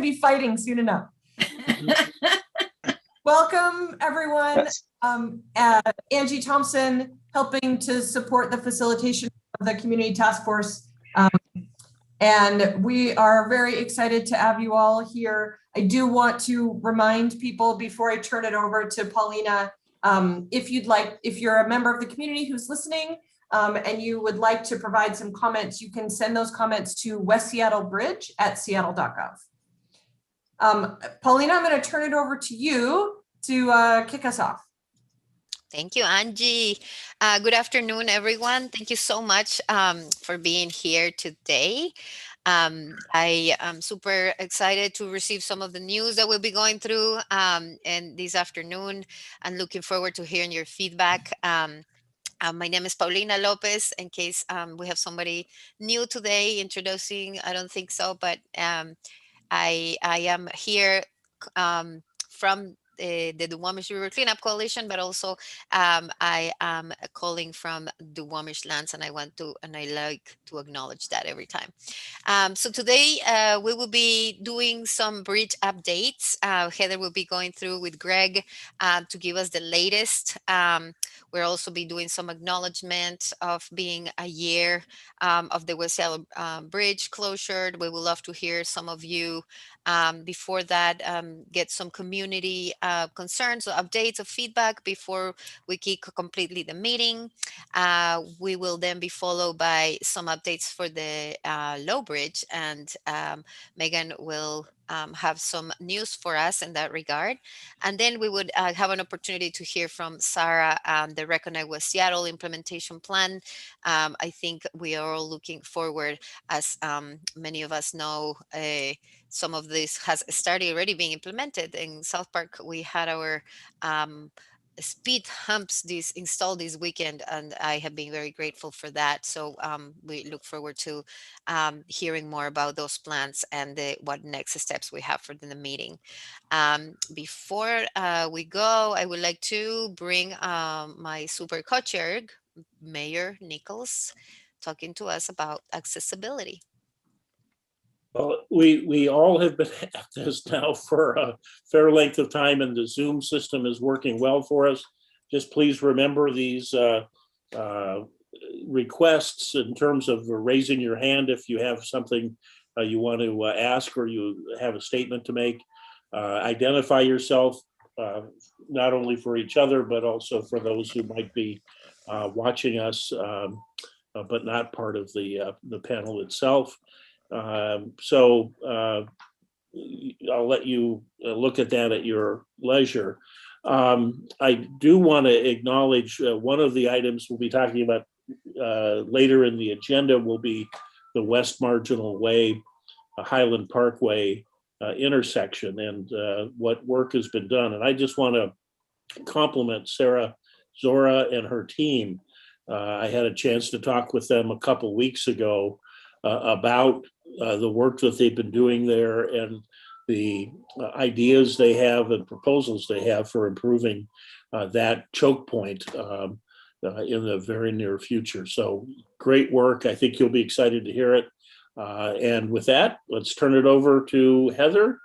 be fighting soon enough. Welcome, everyone. Angie Thompson, helping to support the facilitation of the Community Task Force. And we are very excited to have you all here. I do want to remind people before I turn it over to Paulina, if you're a member of the community who's listening and you would like to provide some comments, you can send those comments to westseattlebridge@seattle.gov. Paulina, I'm going to turn it over to you to kick us off. Thank you, Angie. Good afternoon, everyone. Thank you so much for being here today. I am super excited to receive some of the news that we'll be going through and this afternoon, and looking forward to hearing your feedback. My name is Paulina Lopez, in case we have somebody new today introducing. I don't think so, but I am here from the Duwamish River Cleanup Coalition, but also I am calling from Duwamish lands, and I like to acknowledge that every time. So today we will be doing some bridge updates. Heather will be going through with Greg to give us the latest. We'll also be doing some acknowledgement of being a year of the West Seattle Bridge closure. We would love to hear some of you. Before that, get some community concerns or updates or feedback before we kick completely the meeting. We will then be followed by some updates for the Low Bridge, and Megan will have some news for us in that regard. And then we would have an opportunity to hear from Sarah, the Recognize West Seattle implementation plan. I think we are all looking forward, as many of us know, some of this has started already being implemented. In South Park, we had our speed humps installed this weekend, and I have been very grateful for that. So we look forward to hearing more about those plans and what next steps we have for the meeting. Before we go, I would like to bring my super co-chair, Mayor Nichols, talking to us about accessibility. Well, we all have been at this now for a fair length of time, and the Zoom system is working well for us. Just please remember these requests in terms of raising your hand if you have something you want to ask, or you have a statement to make. Identify yourself, not only for each other, but also for those who might be watching us, but not part of the panel itself. So I'll let you look at that at your leisure. I do want to acknowledge one of the items we'll be talking about later in the agenda will be the West Marginal Way, Highland Parkway intersection, and what work has been done. And I just want to compliment Sarah Zora and her team. I had a chance to talk with them a couple weeks ago about the work that they've been doing there, and the ideas they have and proposals they have for improving that choke point in the very near future. So great work. I think you'll be excited to hear it. And with that, let's turn it over to Heather.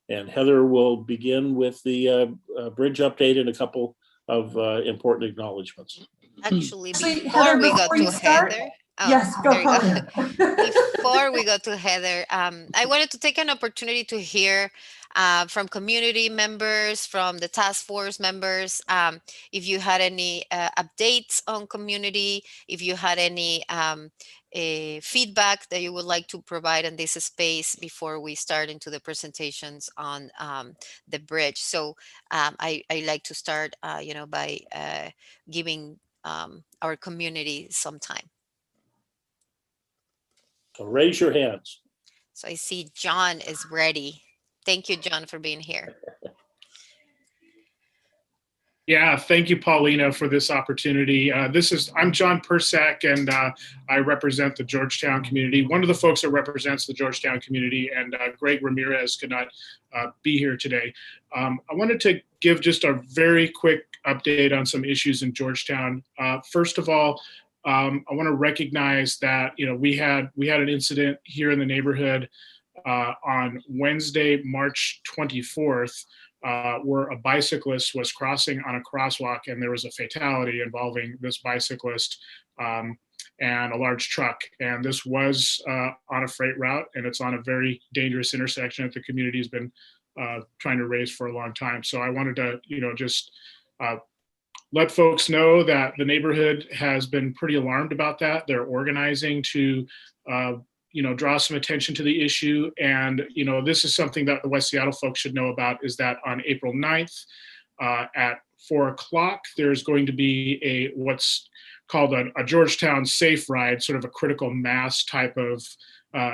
And Heather will begin with the bridge update and a couple of important acknowledgements. Actually, Heather, before we go to Heather. Oh, yes, go. Before we go to Heather, I wanted to take an opportunity to hear from community members, from the task force members, if you had any updates on community, if you had any feedback that you would like to provide in this space before we start into the presentations on the bridge. So I like to start, by giving our community some time. So raise your hands. So I see John is ready. Thank you, John, for being here. Yeah, thank you, Paulina, for this opportunity. I'm John Persak, and I represent the Georgetown community. One of the folks that represents the Georgetown community, and Greg Ramirez could not be here today. I wanted to give just a very quick update on some issues in Georgetown. First of all, I want to recognize that we had an incident here in the neighborhood on Wednesday, March 24th, where a bicyclist was crossing on a crosswalk and there was a fatality involving this bicyclist and a large truck. And this was on a freight route, and it's on a very dangerous intersection that the community has been trying to raise for a long time. So I wanted to, just let folks know that the neighborhood has been pretty alarmed about that. They're organizing to, draw some attention to the issue. And, this is something that the West Seattle folks should know about, is that on April 9th at 4 o'clock, there's going to be what's called a Georgetown Safe Ride, sort of a critical mass type of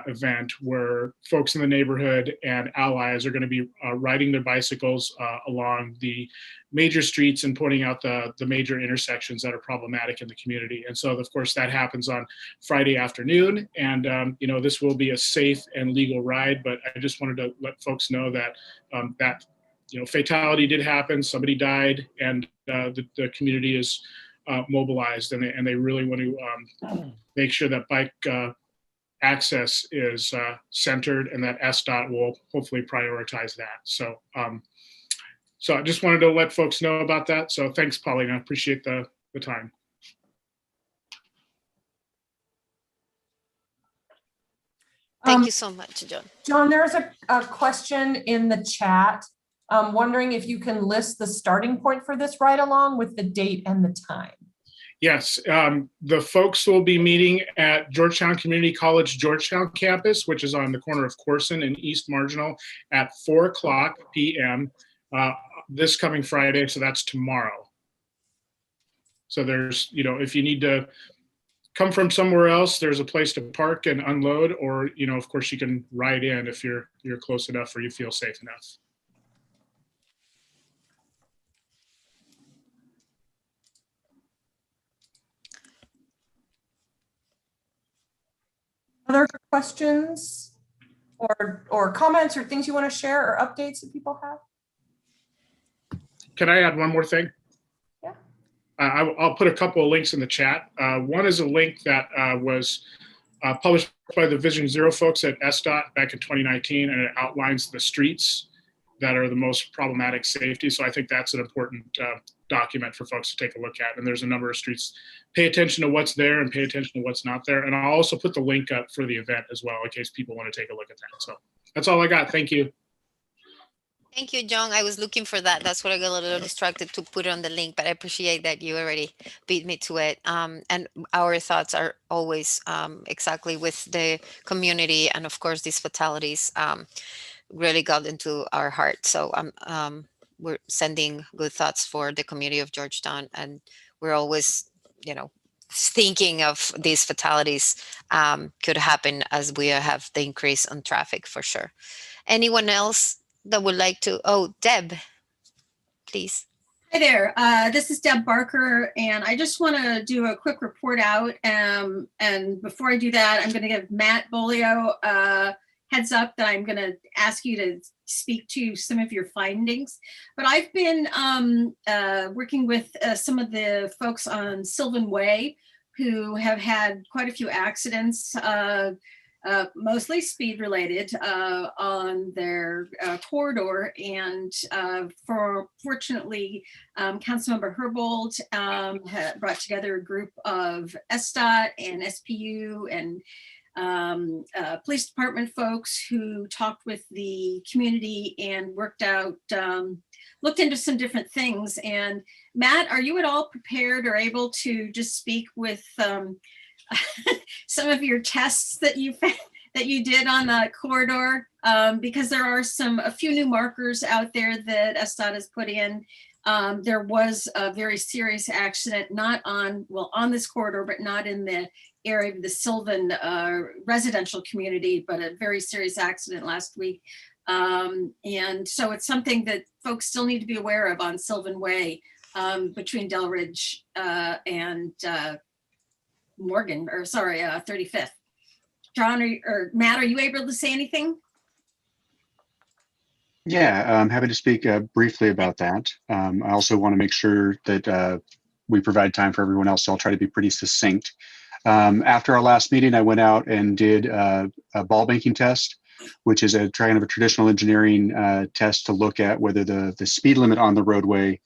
event where folks in the neighborhood and allies are going to be riding their bicycles along the major streets and pointing out the major intersections that are problematic in the community. And so, of course, that happens on Friday afternoon. And, this will be a safe and legal ride. But I just wanted to let folks know that fatality did happen. Somebody died, and the community is mobilized, and they really want to make sure that bike access is centered, and that SDOT will hopefully prioritize that. So I just wanted to let folks know about that. So thanks, Paulina. I appreciate the time. Thank you so much, John. John, there's a question in the chat. Wondering if you can list the starting point for this ride along with the date and the time. Yes, the folks will be meeting at Georgetown Community College Georgetown campus, which is on the corner of Corson and East Marginal, at 4 o'clock p.m. This coming Friday, so that's tomorrow. So there's, if you need to come from somewhere else, there's a place to park and unload, or, of course, you can ride in if you're close enough or you feel safe enough. Other questions or comments or things you want to share or updates that people have? Can I add one more thing? Yeah. I'll put a couple of links in the chat. One is a link that was published by the Vision Zero folks at SDOT back in 2019, and it outlines the streets that are the most problematic safety. So I think that's an important document for folks to take a look at. And there's a number of streets. Pay attention to what's there and pay attention to what's not there. And I'll also put the link up for the event as well in case people want to take a look at that. So that's all I got. Thank you. Thank you, John. I was looking for that. That's what I got a little distracted to put on the link, but I appreciate that you already beat me to it. And our thoughts are always exactly with the community. And of course, these fatalities really got into our heart. So we're sending good thoughts for the community of Georgetown. And we're always, thinking of these fatalities could happen as we have the increase on traffic for sure. Anyone else that would like to? Oh, Deb, please. Hi there. This is Deb Barker, and I just want to do a quick report out. And before I do that, I'm going to give Matt Bolio a heads up that I'm going to ask you to speak to some of your findings. But I've been working with some of the folks on Sylvan Way who have had quite a few accidents, mostly speed related, on their corridor. And fortunately, Councilmember Herbold brought together a group of SDOT and SPU and police department folks who talked with the community and worked out, looked into some different things. And Matt, are you at all prepared or able to just speak with some of your tests that you did on the corridor? Because there are a few new markers out there that SDOT has put in. There was a very serious accident, not on this corridor, but not in the area of the Sylvan residential community, but a very serious accident last week. And so it's something that folks still need to be aware of on Sylvan Way, between Delridge and Morgan, 35th. John or Matt, are you able to say anything? Yeah, I'm happy to speak briefly about that. I also want to make sure that we provide time for everyone else, so I'll try to be pretty succinct. After our last meeting, I went out and did a ball banking test which is a kind of a traditional engineering test to look at whether the speed limit on the roadway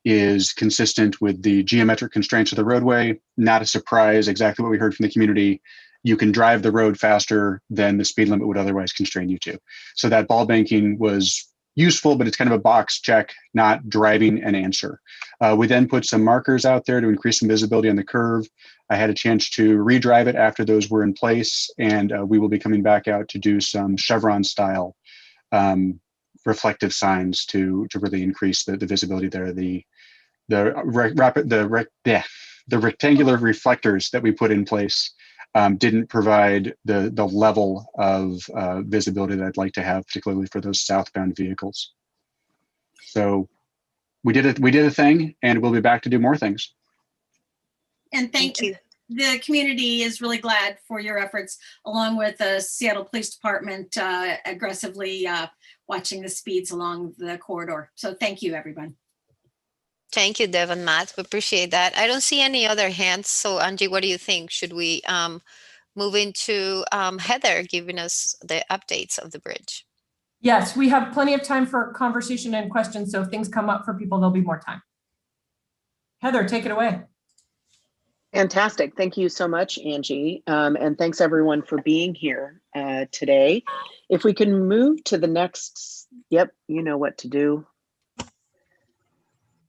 is consistent with the geometric constraints of the roadway. Not a surprise, exactly what we heard from the community. You can drive the road faster than the speed limit would otherwise constrain you to. So that ball banking was useful, but it's kind of a box check, not driving an answer. We then put some markers out there to increase some visibility on the curve. I had a chance to redrive it after those were in place, and we will be coming back out to do some Chevron style reflective signs to really increase the visibility there. The rectangular reflectors that we put in place didn't provide the level of visibility that I'd like to have, particularly for those southbound vehicles. So we did a thing, and we'll be back to do more things. And thank you. The community is really glad for your efforts, along with the Seattle Police Department aggressively watching the speeds along the corridor. So thank you, everyone. Thank you, Deb and Matt. We appreciate that. I don't see any other hands. So Angie, what do you think? Should we move into Heather giving us the updates of the bridge? Yes, we have plenty of time for conversation and questions. So if things come up for people, there'll be more time. Heather, take it away. Fantastic. Thank you so much, Angie. And thanks everyone for being here today. If we can move to the next, yep, you know what to do.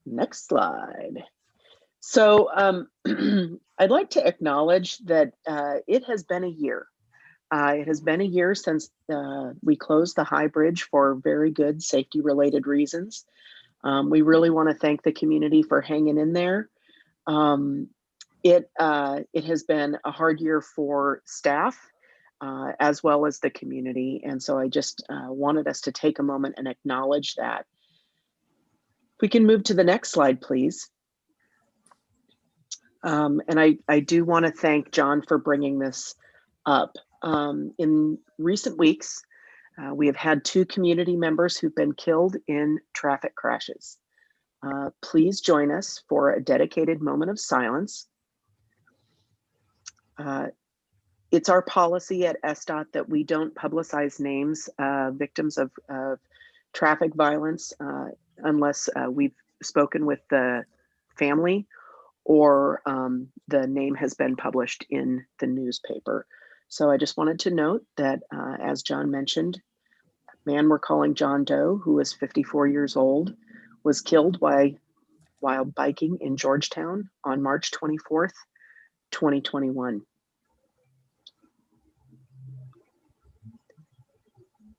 Next slide. So I'd like to acknowledge that it has been a year. It has been a year since we closed the High Bridge for very good safety related reasons. We really want to thank the community for hanging in there. It has been a hard year for staff as well as the community. And so I just wanted us to take a moment and acknowledge that. If we can move to the next slide, please. And I do want to thank John for bringing this up. In recent weeks, we have had 2 community members who've been killed in traffic crashes. Please join us for a dedicated moment of silence. It's our policy at SDOT that we don't publicize names of victims of traffic violence unless we've spoken with the family or the name has been published in the newspaper. So I just wanted to note that as John mentioned, a man we're calling John Doe, who was 54 years old, was killed while biking in Georgetown on March 24th, 2021.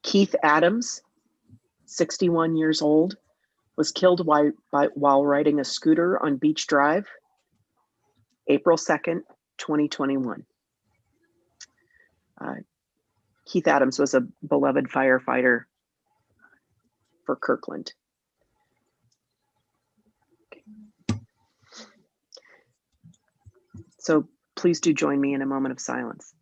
Keith Adams, 61 years old, was killed while riding a scooter on Beach Drive, April 2nd, 2021. Keith Adams was a beloved firefighter for Kirkland. Okay. So please do join me in a moment of silence.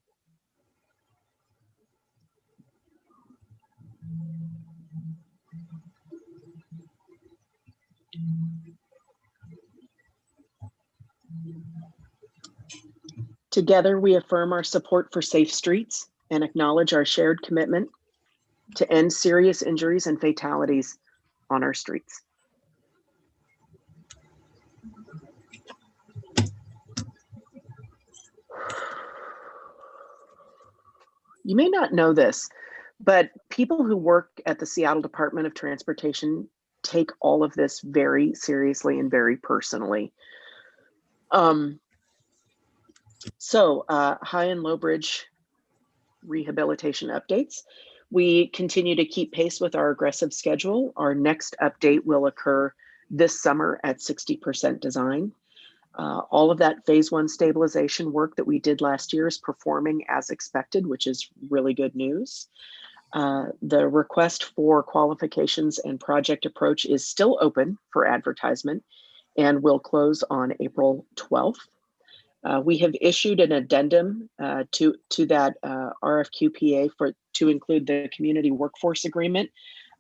Together, we affirm our support for safe streets and acknowledge our shared commitment to end serious injuries and fatalities on our streets. You may not know this, but people who work at the Seattle Department of Transportation take all of this very seriously and very personally. High and low bridge rehabilitation updates. We continue to keep pace with our aggressive schedule. Our next update will occur this summer at 60% design. All of that phase 1 stabilization work that we did last year is performing as expected, which is really good news. The request for qualifications and project approach is still open for advertisement and will close on April 12th. We have issued an addendum to that RFQPA to include the community workforce agreement.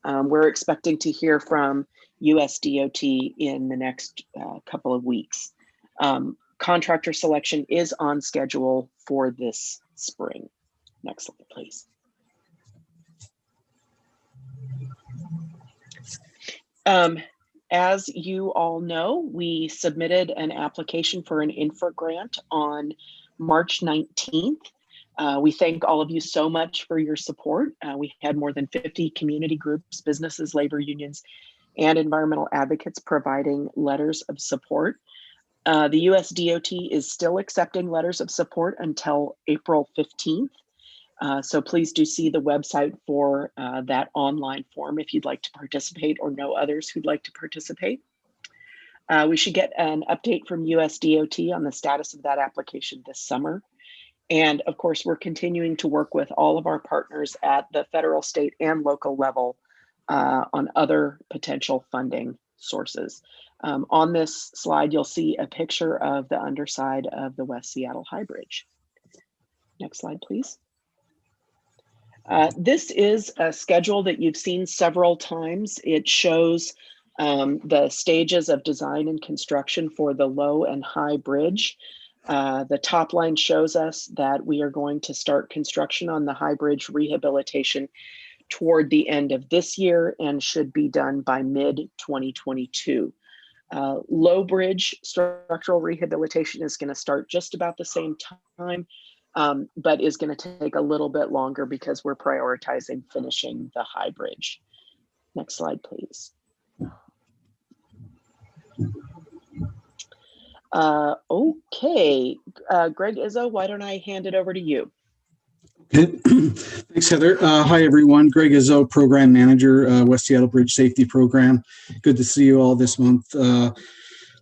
We're expecting to hear from USDOT in the next couple of weeks. Contractor selection is on schedule for this spring. Next slide, please. As you all know, we submitted an application for an infra grant on March 19th. We thank all of you so much for your support. We had more than 50 community groups, businesses, labor unions, and environmental advocates providing letters of support. The US DOT is still accepting letters of support until April 15th. So please do see the website for that online form if you'd like to participate or know others who'd like to participate. We should get an update from US DOT on the status of that application this summer. And of course, we're continuing to work with all of our partners at the federal, state, and local level on other potential funding sources. On this slide, you'll see a picture of the underside of the West Seattle High Bridge. Next slide, please. This is a schedule that you've seen several times. It shows the stages of design and construction for the low and high bridge. The top line shows us that we are going to start construction on the high bridge rehabilitation toward the end of this year and should be done by mid-2022. Low bridge structural rehabilitation is going to start just about the same time, but is going to take a little bit longer because we're prioritizing finishing the high bridge. Next slide, please. Okay, Greg Izzo, why don't I hand it over to you? Okay. Thanks, Heather. Hi, everyone. Greg Izzo, Program Manager, West Seattle Bridge Safety Program. Good to see you all this month. A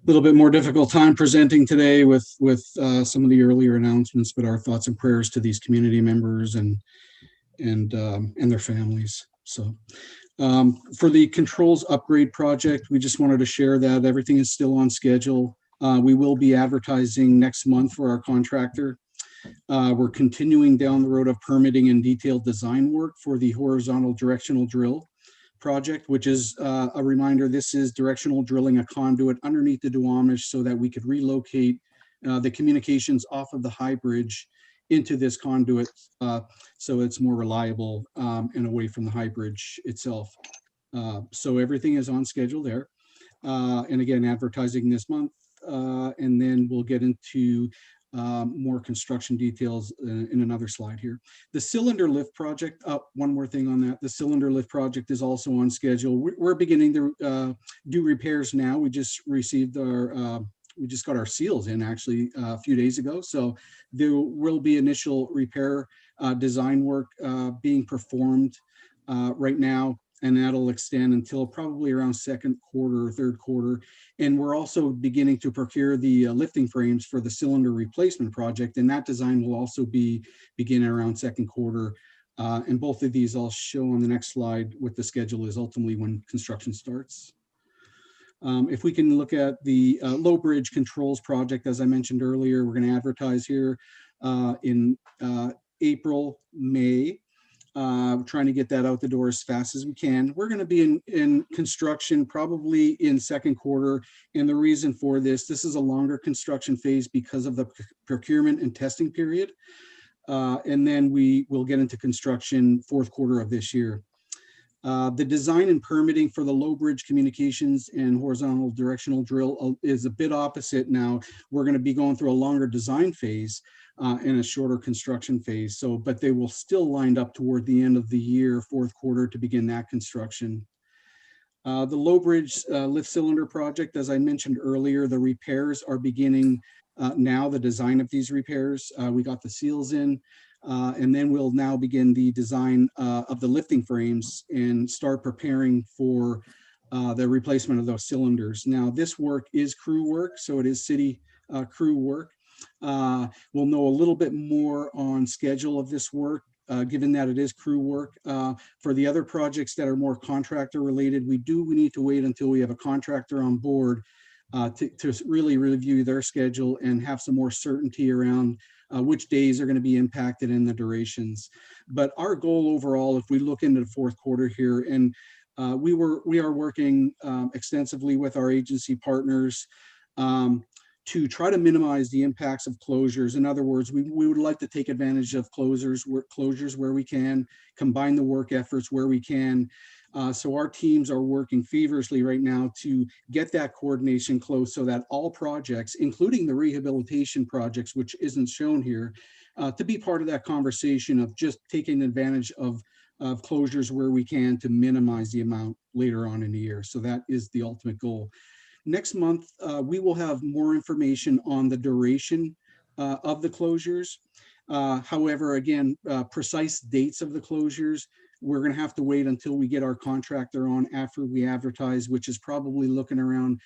little bit more difficult time presenting today with some of the earlier announcements, but our thoughts and prayers to these community members and their families. So for the controls upgrade project, we just wanted to share that everything is still on schedule. We will be advertising next month for our contractor. We're continuing down the road of permitting and detailed design work for the horizontal directional drill project, which is a reminder, this is directional drilling a conduit underneath the Duwamish so that we could relocate the communications off of the high bridge into this conduit so it's more reliable and away from the high bridge itself. So everything is on schedule there. And again, advertising this month. And then we'll get into more construction details in another slide here. The cylinder lift project, one more thing on that. The cylinder lift project is also on schedule. We're beginning to do repairs now. We just received we just got our seals in actually a few days ago. So there will be initial repair design work being performed right now. And that'll extend until probably around second quarter or third quarter. And we're also beginning to procure the lifting frames for the cylinder replacement project. And that design will also begin around second quarter. And both of these I'll show on the next slide what the schedule is ultimately when construction starts. If we can look at the low bridge controls project, as I mentioned earlier, we're going to advertise here in April, May. Trying to get that out the door as fast as we can. We're going to be in construction probably in second quarter. And the reason for this is a longer construction phase because of the procurement and testing period. And then we will get into construction fourth quarter of this year. The design and permitting for the low bridge communications and horizontal directional drill is a bit opposite now. We're going to be going through a longer design phase and a shorter construction phase. So, but they will still line up toward the end of the year, fourth quarter, to begin that construction. The low bridge lift cylinder project, as I mentioned earlier, the repairs are beginning now, the design of these repairs. We got the seals in. And then we'll now begin the design of the lifting frames and start preparing for the replacement of those cylinders. Now, this work is crew work, so it is city crew work. We'll know a little bit more on schedule of this work, given that it is crew work. For the other projects that are more contractor related, we need to wait until we have a contractor on board to really review their schedule and have some more certainty around which days are going to be impacted and the durations. But our goal overall, if we look into the fourth quarter here, and we are working extensively with our agency partners to try to minimize the impacts of closures. In other words, we would like to take advantage of closures where we can, combine the work efforts where we can. So our teams are working feverishly right now to get that coordination close so that all projects, including the rehabilitation projects, which isn't shown here, to be part of that conversation of just taking advantage of closures where we can to minimize the amount later on in the year. So that is the ultimate goal. Next month, we will have more information on the duration of the closures. However, again, precise dates of the closures, we're going to have to wait until we get our contractor on after we advertise, which is probably looking around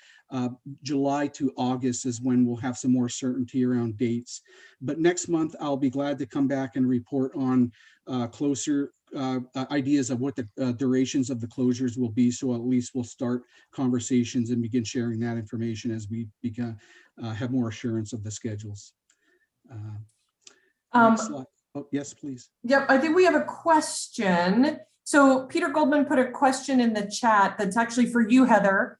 July to August is when we'll have some more certainty around dates. But next month, I'll be glad to come back and report on closer ideas of what the durations of the closures will be. So at least we'll start conversations and begin sharing that information as we have more assurance of the schedules. Next slide. Oh, yes, please. Yep, I think we have a question. So Peter Goldman put a question in the chat that's actually for you, Heather.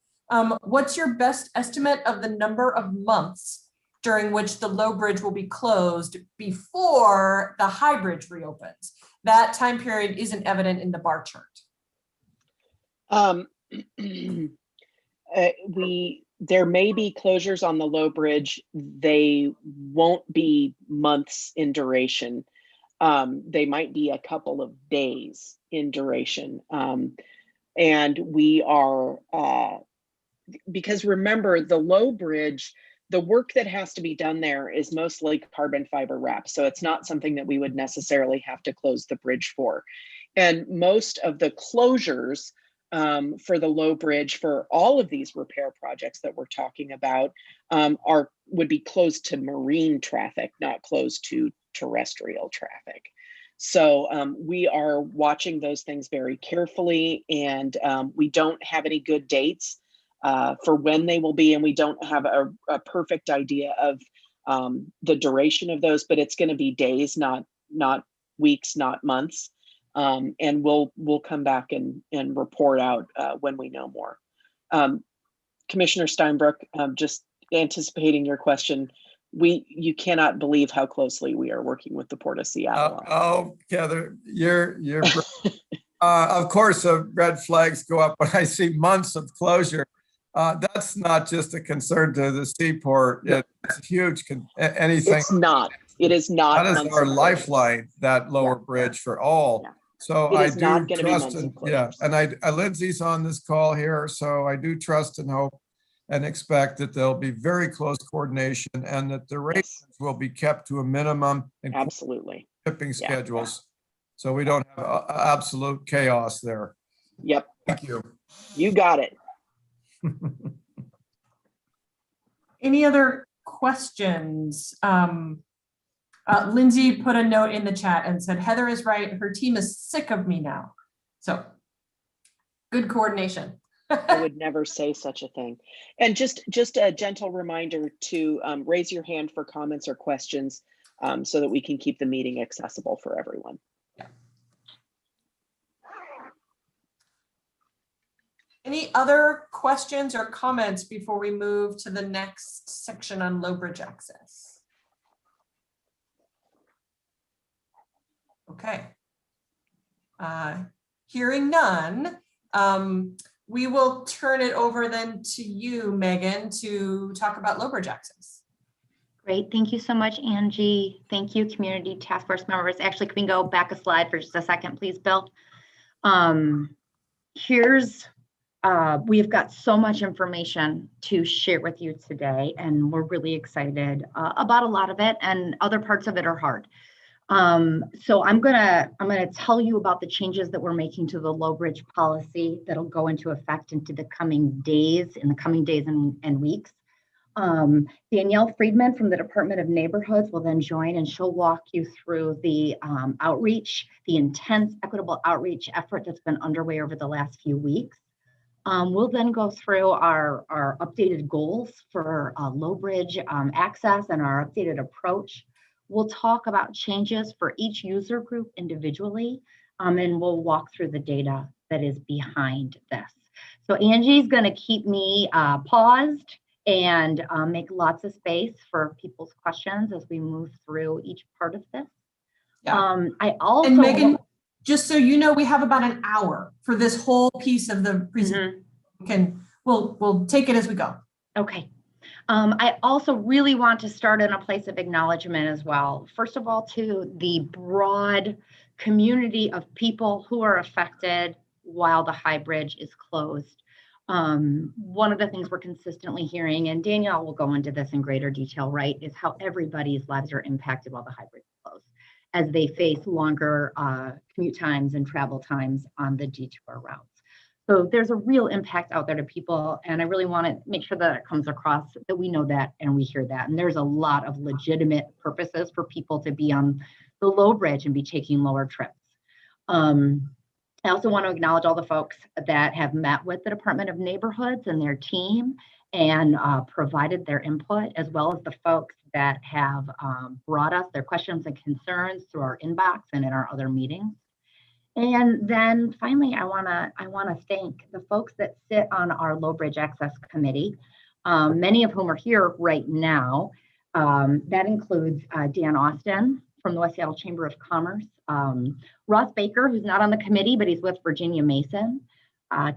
What's your best estimate of the number of months during which the low bridge will be closed before the high bridge reopens? That time period isn't evident in the bar chart. There may be closures on the low bridge. They won't be months in duration. They might be a couple of days in duration. And we are, because remember, the low bridge, the work that has to be done there is mostly carbon fiber wrap. So it's not something that we would necessarily have to close the bridge for. And most of the closures for the low bridge for all of these repair projects that we're talking about would be closed to marine traffic, not closed to terrestrial traffic. So we are watching those things very carefully, and we don't have any good dates for when they will be, and we don't have a perfect idea of the duration of those, but it's going to be days, not weeks, not months. And we'll come back and report out when we know more. Commissioner Steinbrook, just anticipating your question, you cannot believe how closely we are working with the Port of Seattle. Oh, Heather, you're of course, the red flags go up when I see months of closure. That's not just a concern to the seaport. It's huge. Anything. It's not. It is not. That is our lifeline, that lower bridge for all. Yeah. So It I is do not gonna be trust, months of and closures. and Lindsay's on this call here, so I do trust and hope and expect that there'll be very close coordination and that the rates will be kept to a minimum and Absolutely. shipping schedules, so we don't have absolute chaos there. Yep. Thank you. You got it. Any other questions? Lindsay put a note in the chat and said, Heather is right. Her team is sick of me now. So good coordination. I would never say such a thing. And just a gentle reminder to raise your hand for comments or questions so that we can keep the meeting accessible for everyone. Yeah. Any other questions or comments before we move to the next section on low bridge access? Okay. Hearing none, we will turn it over then to you, Megan, to talk about low bridge access. Great. Thank you so much, Angie. Thank you, community task force members. Actually, can we go back a slide for just a second, please, Bill? We've got so much information to share with you today, and we're really excited about a lot of it, and other parts of it are hard. So I'm gonna tell you about the changes that we're making to the low bridge policy that'll go into effect in the coming days and weeks. Danielle Friedman from the Department of Neighborhoods will then join, and she'll walk you through the outreach, the intense equitable outreach effort that's been underway over the last few weeks. We'll then go through our updated goals for low bridge access and our updated approach. We'll talk about changes for each user group individually, and we'll walk through the data that is behind this. So Angie's going to keep me paused and make lots of space for people's questions as we move through each part of this. Yeah. I also And Megan, just so you know, we have about an hour for this whole piece of the presentation. We'll take it as we go. Okay. I also really want to start in a place of acknowledgement as well. First of all, to the broad community of people who are affected while the High Bridge is closed. One of the things we're consistently hearing, and Danielle will go into this in greater detail, right, is how everybody's lives are impacted while the High Bridge is closed, as they face longer commute times and travel times on the detour routes. So there's a real impact out there to people, and I really want to make sure that it comes across that we know that and we hear that. And there's a lot of legitimate purposes for people to be on the low bridge and be taking lower trips. I also want to acknowledge all the folks that have met with the Department of Neighborhoods and their team and provided their input, as well as the folks that have brought us their questions and concerns through our inbox and in our other meetings. And then finally, I want to thank the folks that sit on our Low Bridge Access Committee, many of whom are here right now. That includes Dan Austin from the West Seattle Chamber of Commerce, Ross Baker, who's not on the committee, but he's with Virginia Mason,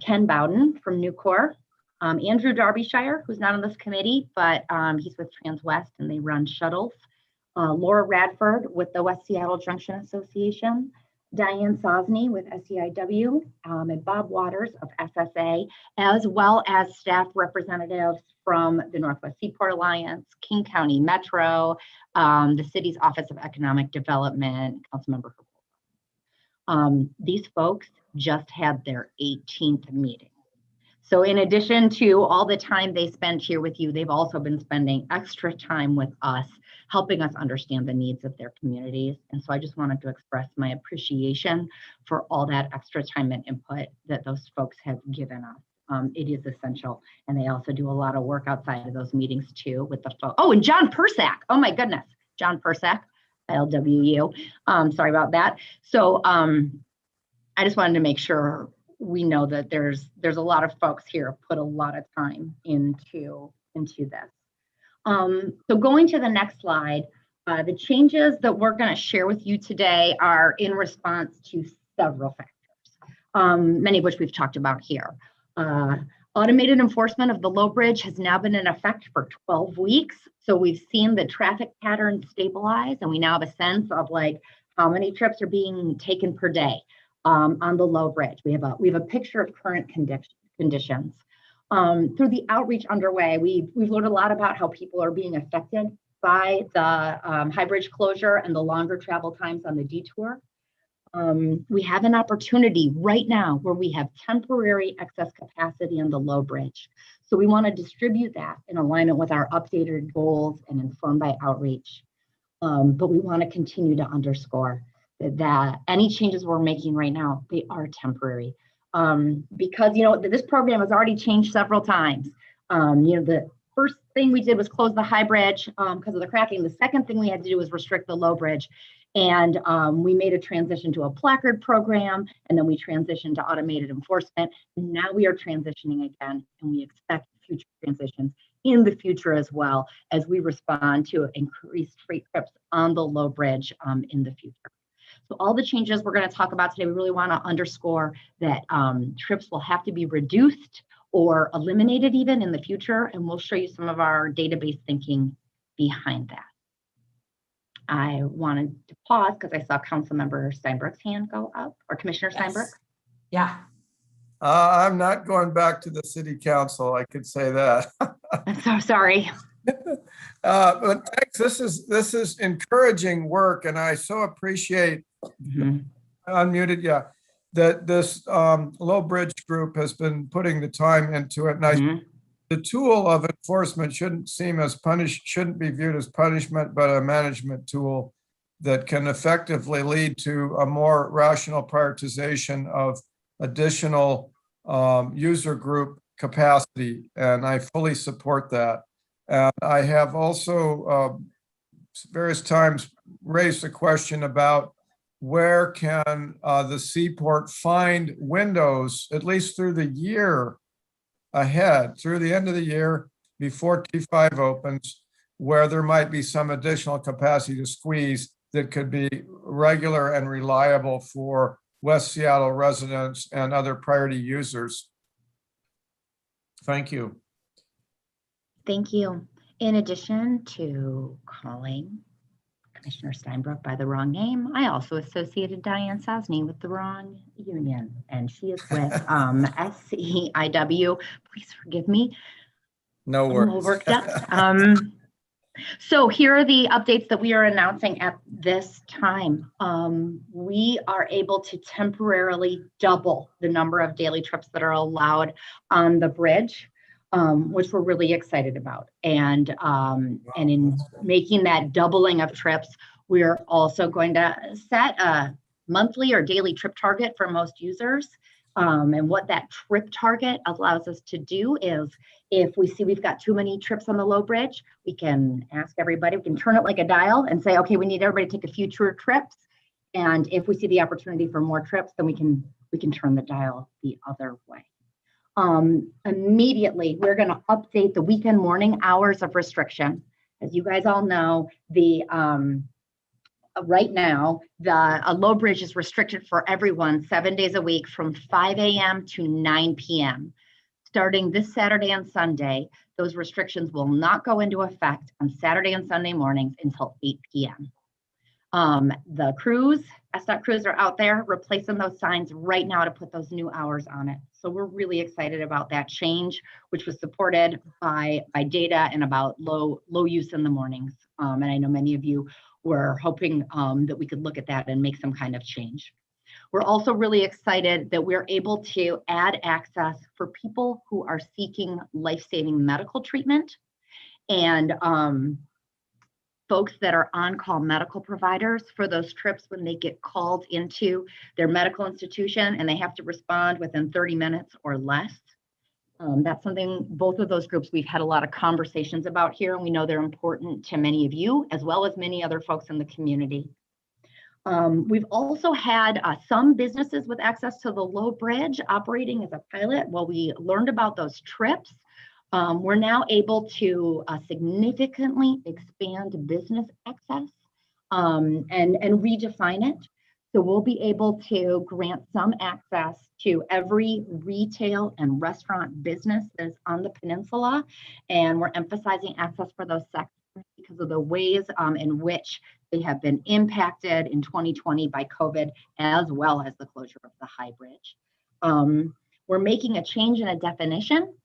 Ken Bowden from Nucor, Andrew Darbyshire, who's not on this committee, but he's with Transwest and they run shuttles, Laura Radford with the West Seattle Junction Association, Diane Sosney with SEIW, and Bob Waters of SSA, as well as staff representatives from the Northwest Seaport Alliance, King County Metro, the city's Office of Economic Development, Councilmember Herbold. These folks just had their 18th meeting. So in addition to all the time they spend here with you, they've also been spending extra time with us, helping us understand the needs of their communities. And so I just wanted to express my appreciation for all that extra time and input that those folks have given us. It is essential. And they also do a lot of work outside of those meetings too with the folks. Oh, and John Persak. Oh my goodness. John Persak, LWU. Sorry about that. So I just wanted to make sure we know that there's a lot of folks here put a lot of time into this. So going to the next slide, the changes that we're going to share with you today are in response to several factors, many of which we've talked about here. Automated enforcement of the low bridge has now been in effect for 12 weeks. So we've seen the traffic patterns stabilize, and we now have a sense of like how many trips are being taken per day on the low bridge. We have a picture of current conditions. Through the outreach underway, we've learned a lot about how people are being affected by the High Bridge closure and the longer travel times on the detour. We have an opportunity right now where we have temporary excess capacity on the low bridge. So we want to distribute that in alignment with our updated goals and informed by outreach. But we want to continue to underscore that any changes we're making right now, they are temporary. Because, you know, this program has already changed several times. You know, the first thing we did was close the High Bridge because of the cracking. The second thing we had to do was restrict the low bridge. And we made a transition to a placard program, and then we transitioned to automated enforcement. And now we are transitioning again, and we expect future transitions in the future as well as we respond to increased freight trips on the low bridge in the future. So all the changes we're going to talk about today, we really want to underscore that trips will have to be reduced or eliminated even in the future, and we'll show you some of our database thinking behind that. I wanted to pause because I saw Councilmember Steinberg's hand go up, or Commissioner Steinberg. Yeah. I'm not going back to the city council, I could say that. I'm so sorry. But thanks, this is encouraging work, and I so appreciate, unmuted, yeah, that this low bridge group has been putting the time into it. And the tool of enforcement shouldn't be viewed as punishment, but a management tool that can effectively lead to a more rational prioritization of additional user group capacity. And I fully support that. And I have also various times raised the question about where can the Seaport find windows, at least through the year ahead, through the end of the year, before T5 opens, where there might be some additional capacity to squeeze that could be regular and reliable for West Seattle residents and other priority users. Thank you. Thank you. In addition to calling Commissioner Steinbrook by the wrong name, I also associated Diane Sosney with the wrong union, and she is with SEIW. Please forgive me. No I'm a worries. little worked up. So here are the updates that we are announcing at this time. We are able to temporarily double the number of daily trips that are allowed on the bridge, which we're really excited about. And in making that doubling of trips, we're also going to set a monthly or daily trip target for most users. And what that trip target allows us to do is, if we see we've got too many trips on the low bridge, we can ask everybody, we can turn it like a dial and say, okay, we need everybody to take a few tour trips. And if we see the opportunity for more trips, then we can turn the dial the other way. Immediately, we're going to update the weekend morning hours of restriction. As you guys all know, right now, a low bridge is restricted for everyone 7 days a week from 5 a.m. to 9 p.m. Starting this Saturday and Sunday, those restrictions will not go into effect on Saturday and Sunday mornings until 8 p.m. The crews, SDOT crews are out there replacing those signs right now to put those new hours on it. So we're really excited about that change, which was supported by data and about low use in the mornings. And I know many of you were hoping that we could look at that and make some kind of change. We're also really excited that we're able to add access for people who are seeking life-saving medical treatment and folks that are on-call medical providers for those trips when they get called into their medical institution and they have to respond within 30 minutes or less. That's something, both of those groups, we've had a lot of conversations about here, and we know they're important to many of you, as well as many other folks in the community. We've also had some businesses with access to the low bridge operating as a pilot. While we learned about those trips, we're now able to significantly expand business access and redefine it. So we'll be able to grant some access to every retail and restaurant business that is on the peninsula. And we're emphasizing access for those sectors because of the ways in which they have been impacted in 2020 by COVID, as well as the closure of the high bridge. We're making a change in a definition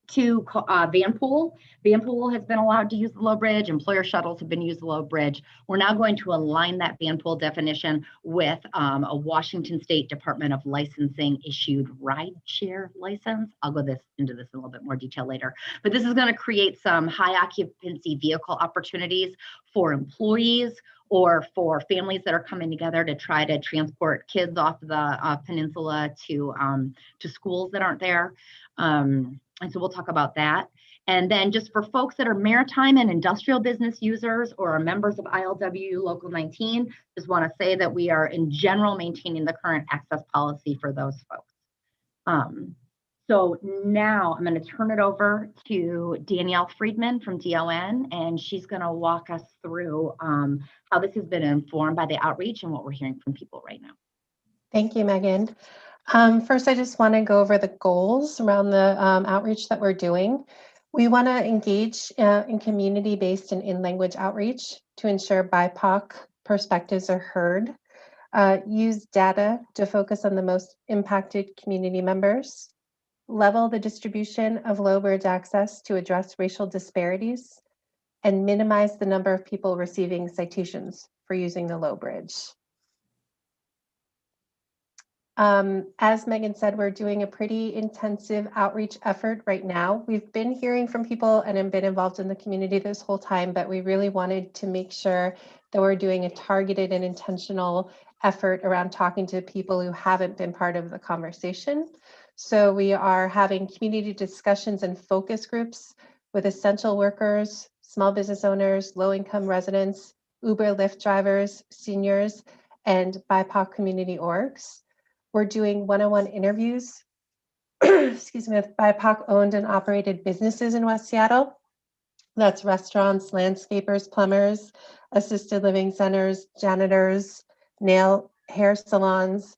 to vanpool. Vanpool has been allowed to use the low bridge. Employer shuttles have been used the low bridge. We're now going to align that vanpool definition with a Washington State Department of Licensing issued rideshare license. I'll go into this in a little bit more detail later. But this is going to create some high occupancy vehicle opportunities for employees or for families that are coming together to try to transport kids off the peninsula to schools that aren't there. And so we'll talk about that. And then just for folks that are maritime and industrial business users or are members of ILW Local 19, just want to say that we are in general maintaining the current access policy for those folks. So now I'm going to turn it over to Danielle Friedman from DON, and she's going to walk us through how this has been informed by the outreach and what we're hearing from people right now. Thank you, Megan. First, I just want to go over the goals around the outreach that we're doing. We want to engage in community-based and in-language outreach to ensure BIPOC perspectives are heard. Use data to focus on the most impacted community members. Level the distribution of low bridge access to address racial disparities. And minimize the number of people receiving citations for using the low bridge. As Megan said, we're doing a pretty intensive outreach effort right now. We've been hearing from people and have been involved in the community this whole time, but we really wanted to make sure that we're doing a targeted and intentional effort around talking to people who haven't been part of the conversation. So we are having community discussions and focus groups with essential workers, small business owners, low-income residents, Uber, Lyft drivers, seniors, and BIPOC community orgs. We're doing one-on-one interviews excuse me, with BIPOC owned and operated businesses in West Seattle. That's restaurants, landscapers, plumbers, assisted living centers, janitors, hair salons.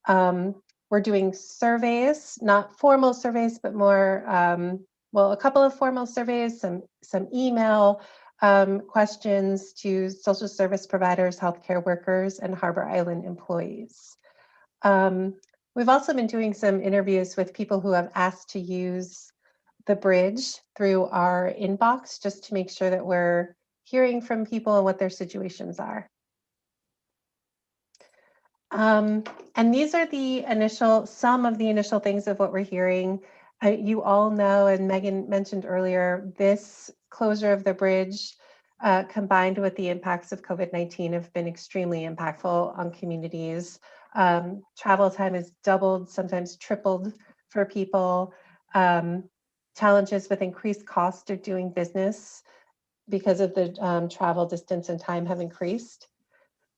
We're doing surveys, not formal surveys, but more, well, a couple of formal surveys, some email questions to social service providers, healthcare workers, and Harbor Island employees. We've also been doing some interviews with people who have asked to use the bridge through our inbox, just to make sure that we're hearing from people and what their situations are. And these are some of the initial things of what we're hearing. You all know, and Megan mentioned earlier, this closure of the bridge combined with the impacts of COVID-19 have been extremely impactful on communities. Travel time has doubled, sometimes tripled for people. Challenges with increased cost of doing business because of the travel distance and time have increased.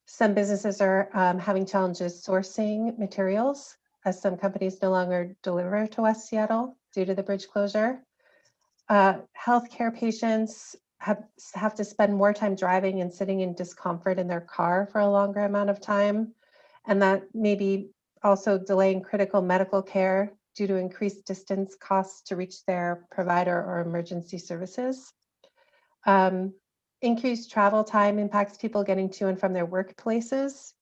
Some businesses are having challenges sourcing materials, as some companies no longer deliver to West Seattle due to the bridge closure. Healthcare patients have to spend more time driving and sitting in discomfort in their car for a longer amount of time. And that may be also delaying critical medical care due to increased distance costs to reach their provider or emergency services. Increased travel time impacts people getting to and from their workplaces,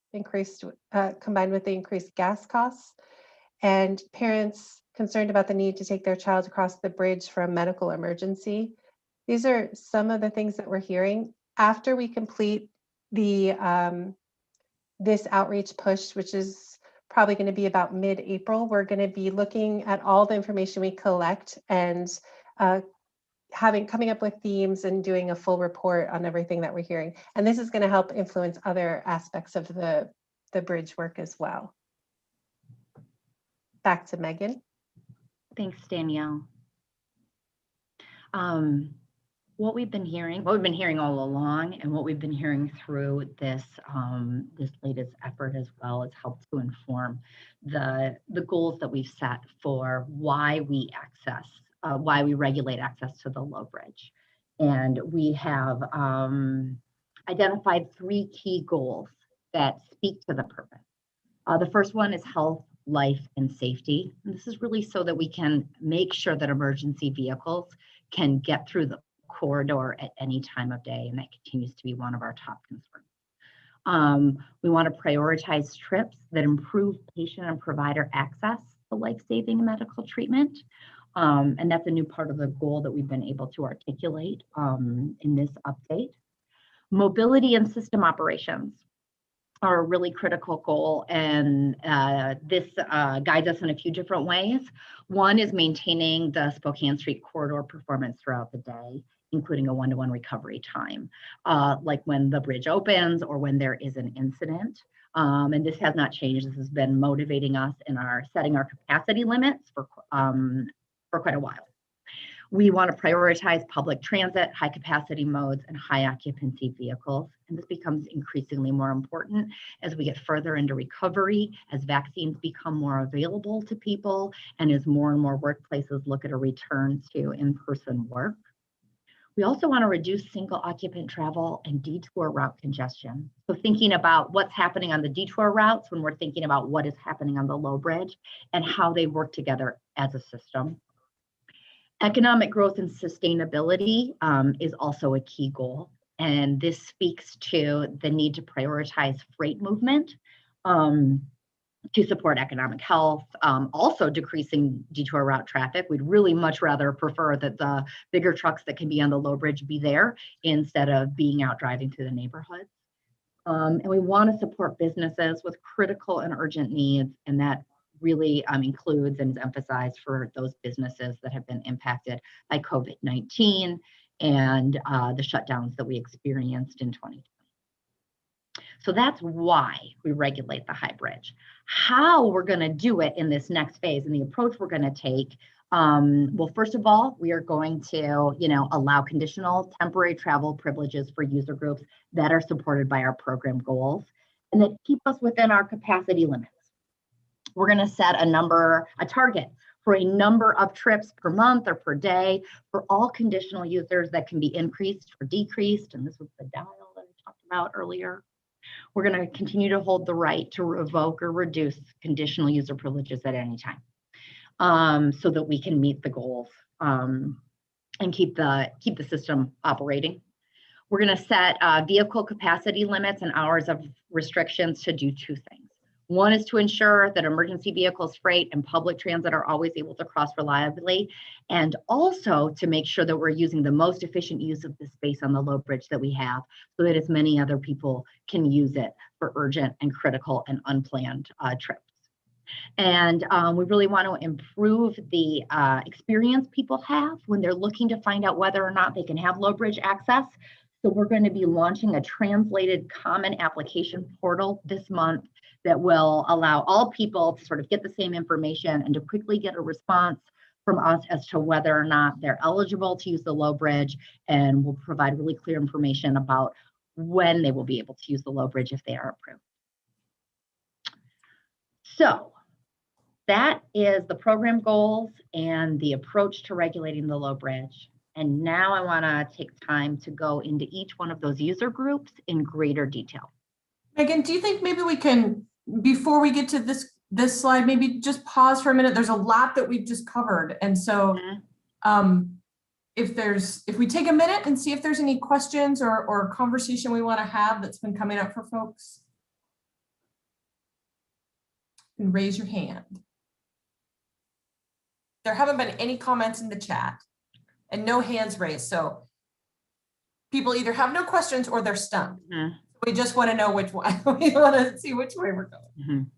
combined with the increased gas costs, and parents concerned about the need to take their child across the bridge for a medical emergency. These are some of the things that we're hearing. After we complete the this outreach push, which is probably going to be about mid-April, we're going to be looking at all the information we collect and coming up with themes and doing a full report on everything that we're hearing. And this is going to help influence other aspects of the bridge work as well. Back to Megan. Thanks, Danielle. What we've been hearing all along, and what we've been hearing through this this latest effort as well, has helped to inform the goals that we've set for why we regulate access to the low bridge. And we have identified 3 key goals that speak to the purpose. The first one is health, life, and safety. And this is really so that we can make sure that emergency vehicles can get through the corridor at any time of day, and that continues to be one of our top concerns. We want to prioritize trips that improve patient and provider access to life-saving medical treatment. And that's a new part of the goal that we've been able to articulate in this update. Mobility and system operations are a really critical goal, and this guides us in a few different ways. One is maintaining the Spokane Street corridor performance throughout the day, including a one-to-one recovery time, like when the bridge opens or when there is an incident. And this has not changed. This has been motivating us in setting our capacity limits for quite a while. We want to prioritize public transit, high capacity modes, and high occupancy vehicles. And this becomes increasingly more important as we get further into recovery, as vaccines become more available to people, and as more and more workplaces look at a return to in-person work. We also want to reduce single occupant travel and detour route congestion. So thinking about what's happening on the detour routes when we're thinking about what is happening on the low bridge and how they work together as a system. Economic growth and sustainability is also a key goal. And this speaks to the need to prioritize freight movement to support economic health, also decreasing detour route traffic. We'd really much rather prefer that the bigger trucks that can be on the low bridge be there instead of being out driving through the neighborhoods. And we want to support businesses with critical and urgent needs, and that really includes and is emphasized for those businesses that have been impacted by COVID-19 and the shutdowns that we experienced in 2020. So that's why we regulate the high bridge. How we're going to do it in this next phase and the approach we're going to take, well, first of all, we are going to, allow conditional temporary travel privileges for user groups that are supported by our program goals and that keep us within our capacity limits. We're going to set a target for a number of trips per month or per day for all conditional users that can be increased or decreased. And this was the dial that I talked about earlier. We're going to continue to hold the right to revoke or reduce conditional user privileges at any time, so that we can meet the goals and keep the system operating. We're going to set vehicle capacity limits and hours of restrictions to do two things. One is to ensure that emergency vehicles, freight, and public transit are always able to cross reliably, and also to make sure that we're using the most efficient use of the space on the low bridge that we have, so that as many other people can use it for urgent and critical and unplanned trips. And we really want to improve the experience people have when they're looking to find out whether or not they can have low bridge access. So we're going to be launching a translated common application portal this month that will allow all people to sort of get the same information and to quickly get a response from us as to whether or not they're eligible to use the low bridge, and we'll provide really clear information about when they will be able to use the low bridge if they are approved. So that is the program goals and the approach to regulating the low bridge. And now I want to take time to go into each one of those user groups in greater detail. Megan, do you think maybe we can, before we get to this slide, maybe just pause for a minute? There's a lot that we've just covered. And so if we take a minute and see if there's any questions or conversation we want to have that's been coming up for folks. And raise your hand. There haven't been any comments in the chat and no hands raised. So people either have no questions or they're stumped. We just want to know which one. We want to see which way we're going.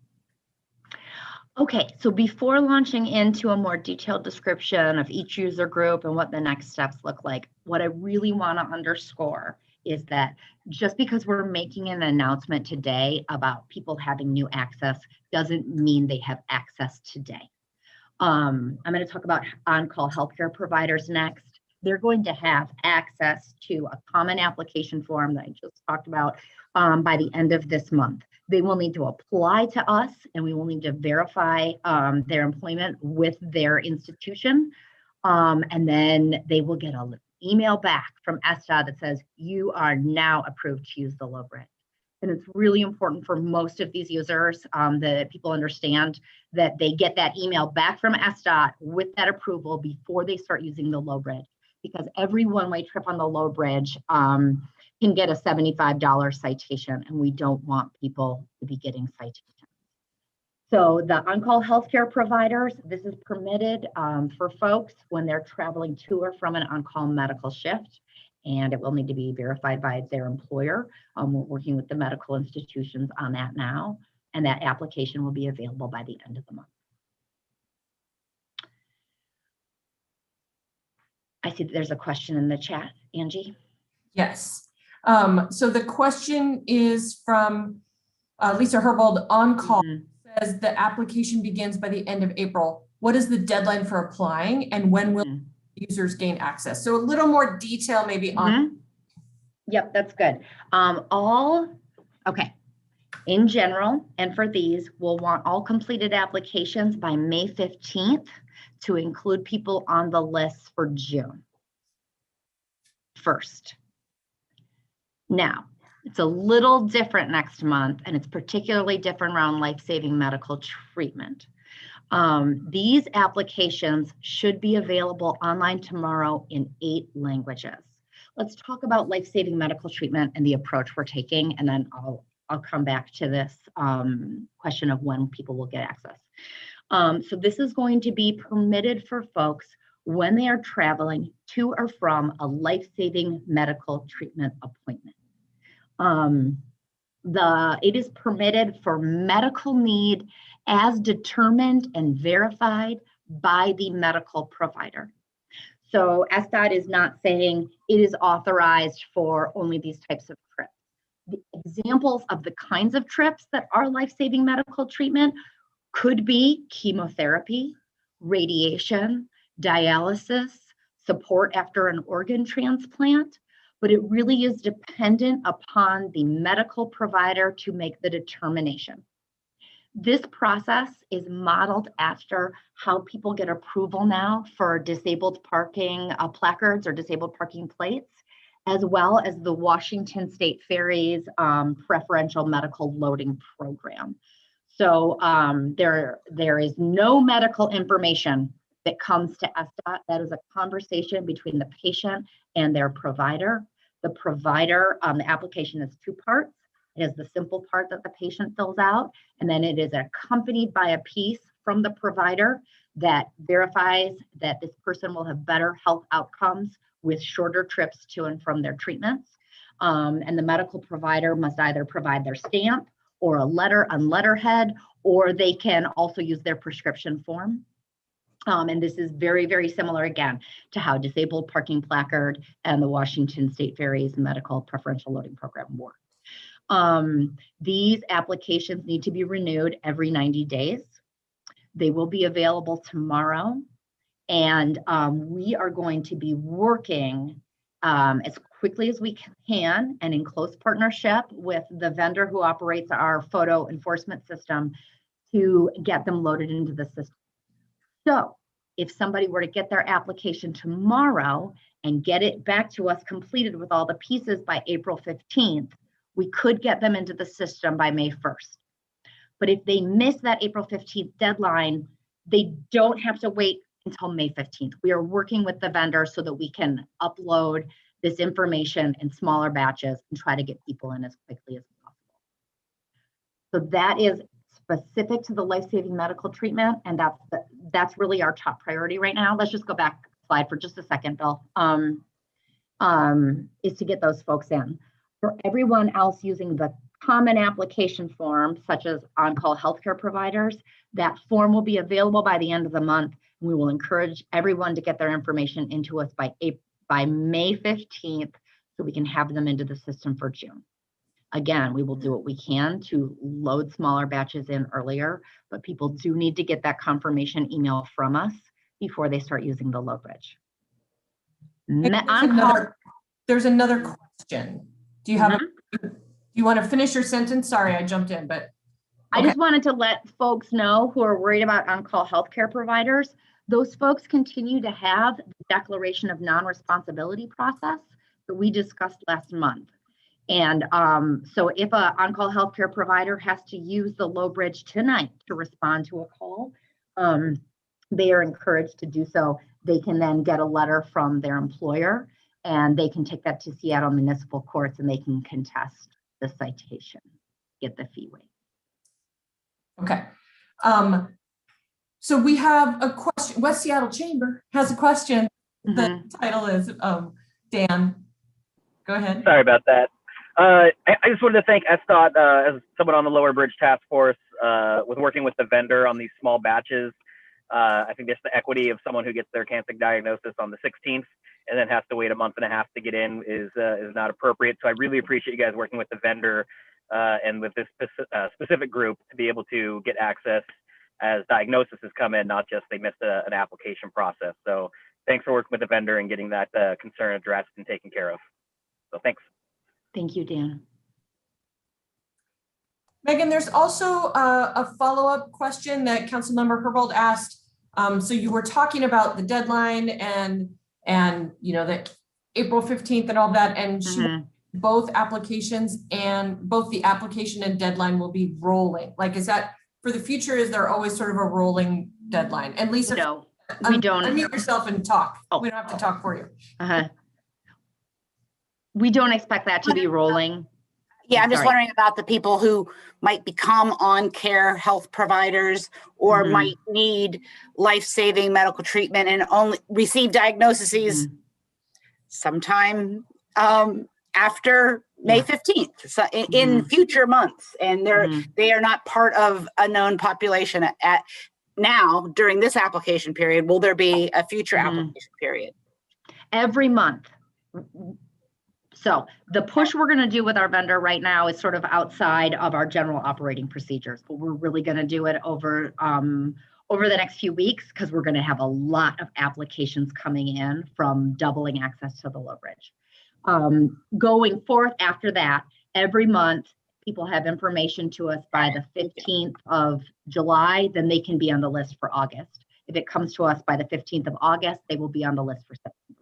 Okay, so before launching into a more detailed description of each user group and what the next steps look like, what I really want to underscore is that just because we're making an announcement today about people having new access doesn't mean they have access today. I'm going to talk about on-call healthcare providers next. They're going to have access to a common application form that I just talked about by the end of this month. They will need to apply to us, and we will need to verify their employment with their institution. And then they will get an email back from ESTA that says, you are now approved to use the low bridge. And it's really important for most of these users that people understand that they get that email back from ESTA with that approval before they start using the low bridge, because every one-way trip on the low bridge can get a $75 citation, and we don't want people to be getting citations. So the on-call healthcare providers, this is permitted for folks when they're traveling to or from an on-call medical shift, and it will need to be verified by their employer. We're working with the medical institutions on that now, and that application will be available by the end of the month. I see that there's a question in the chat, Angie. Yes. So the question is from Lisa Herbold on call. Says the application begins by the end of April. What is the deadline for applying, and when will users gain access? So a little more detail maybe on. Yep, that's good. Okay. In general, and for these, we'll want all completed applications by May 15th to include people on the list for June 1st. Now, it's a little different next month, and it's particularly different around life-saving medical treatment. These applications should be available online tomorrow in 8 languages. Let's talk about life-saving medical treatment and the approach we're taking, and then I'll come back to this question of when people will get access. So this is going to be permitted for folks when they are traveling to or from a life-saving medical treatment appointment. It is permitted for medical need as determined and verified by the medical provider. So SDOT is not saying it is authorized for only these types of trips. The examples of the kinds of trips that are life-saving medical treatment could be chemotherapy, radiation, dialysis, support after an organ transplant, but it really is dependent upon the medical provider to make the determination. This process is modeled after how people get approval now for disabled parking placards or disabled parking plates, as well as the Washington State Ferries preferential medical loading program. So there is no medical information that comes to ESTA. That is a conversation between the patient and their provider. The provider, the application is 2 parts. It is the simple part that the patient fills out, and then it is accompanied by a piece from the provider that verifies that this person will have better health outcomes with shorter trips to and from their treatments. And the medical provider must either provide their stamp or a letter on letterhead, or they can also use their prescription form. And this is very, very similar, again, to how disabled parking placard and the Washington State Ferries medical preferential loading program work. These applications need to be renewed every 90 days. They will be available tomorrow. And we are going to be working as quickly as we can and in close partnership with the vendor who operates our photo enforcement system to get them loaded into the system. So if somebody were to get their application tomorrow and get it back to us completed with all the pieces by April 15th, we could get them into the system by May 1st. But if they miss that April 15th deadline, they don't have to wait until May 15th. We are working with the vendor so that we can upload this information in smaller batches and try to get people in as quickly as possible. So that is specific to the life-saving medical treatment, and that's really our top priority right now. Let's just go back a slide for just a second, Bill, is to get those folks in. For everyone else using the common application form, such as on-call healthcare providers, that form will be available by the end of the month. We will encourage everyone to get their information into us by May 15th so we can have them into the system for June. Again, we will do what we can to load smaller batches in earlier, but people do need to get that confirmation email from us before they start using the load bridge. There's another question. Do you have do you want to finish your sentence? Sorry, I jumped in, but I just wanted to let folks know who are worried about on-call healthcare providers, those folks continue to have the declaration of non-responsibility process that we discussed last month. And so if an on-call healthcare provider has to use the low bridge tonight to respond to a call, they are encouraged to do so. They can then get a letter from their employer and they can take that to Seattle Municipal Courts and they can contest the citation, get the fee waived. Okay. So we have a question. West Seattle Chamber has a question. The title is Dan. Go ahead. Sorry about that. I just wanted to thank SDOT as someone on the Lower Bridge Task Force with working with the vendor on these small batches. I think just the equity of someone who gets their cancer diagnosis on the 16th and then has to wait a month and a half to get in is not appropriate. So I really appreciate you guys working with the vendor and with this specific group to be able to get access as diagnoses come in, not just they missed an application process. So thanks for working with the vendor and getting that concern addressed and taken care of. So thanks. Thank you, Dan. Megan, there's also a follow-up question that Councilmember Herbold asked. So you were talking about the deadline and you know that April 15th and all that, and both applications and both the application and deadline will be rolling. Like, is that for the future? Is there always sort of a rolling deadline? And Lisa, no, we don't. Unmute yourself and talk. Oh. We don't have to talk for you. We don't expect that to be rolling. Yeah, I'm just Sorry. wondering about the people who might become on-care health providers or might need life-saving medical treatment and only receive diagnoses sometime after May 15th, so in future months, and they are not part of a known population at now during this application period. Will there be a future application period? Every month. So the push we're going to do with our vendor right now is sort of outside of our general operating procedures, but we're really going to do it over the next few weeks because we're going to have a lot of applications coming in from doubling access to the low bridge. Going forth after that, every month, people have information to us by the 15th of July, then they can be on the list for August. If it comes to us by the 15th of August, they will be on the list for September.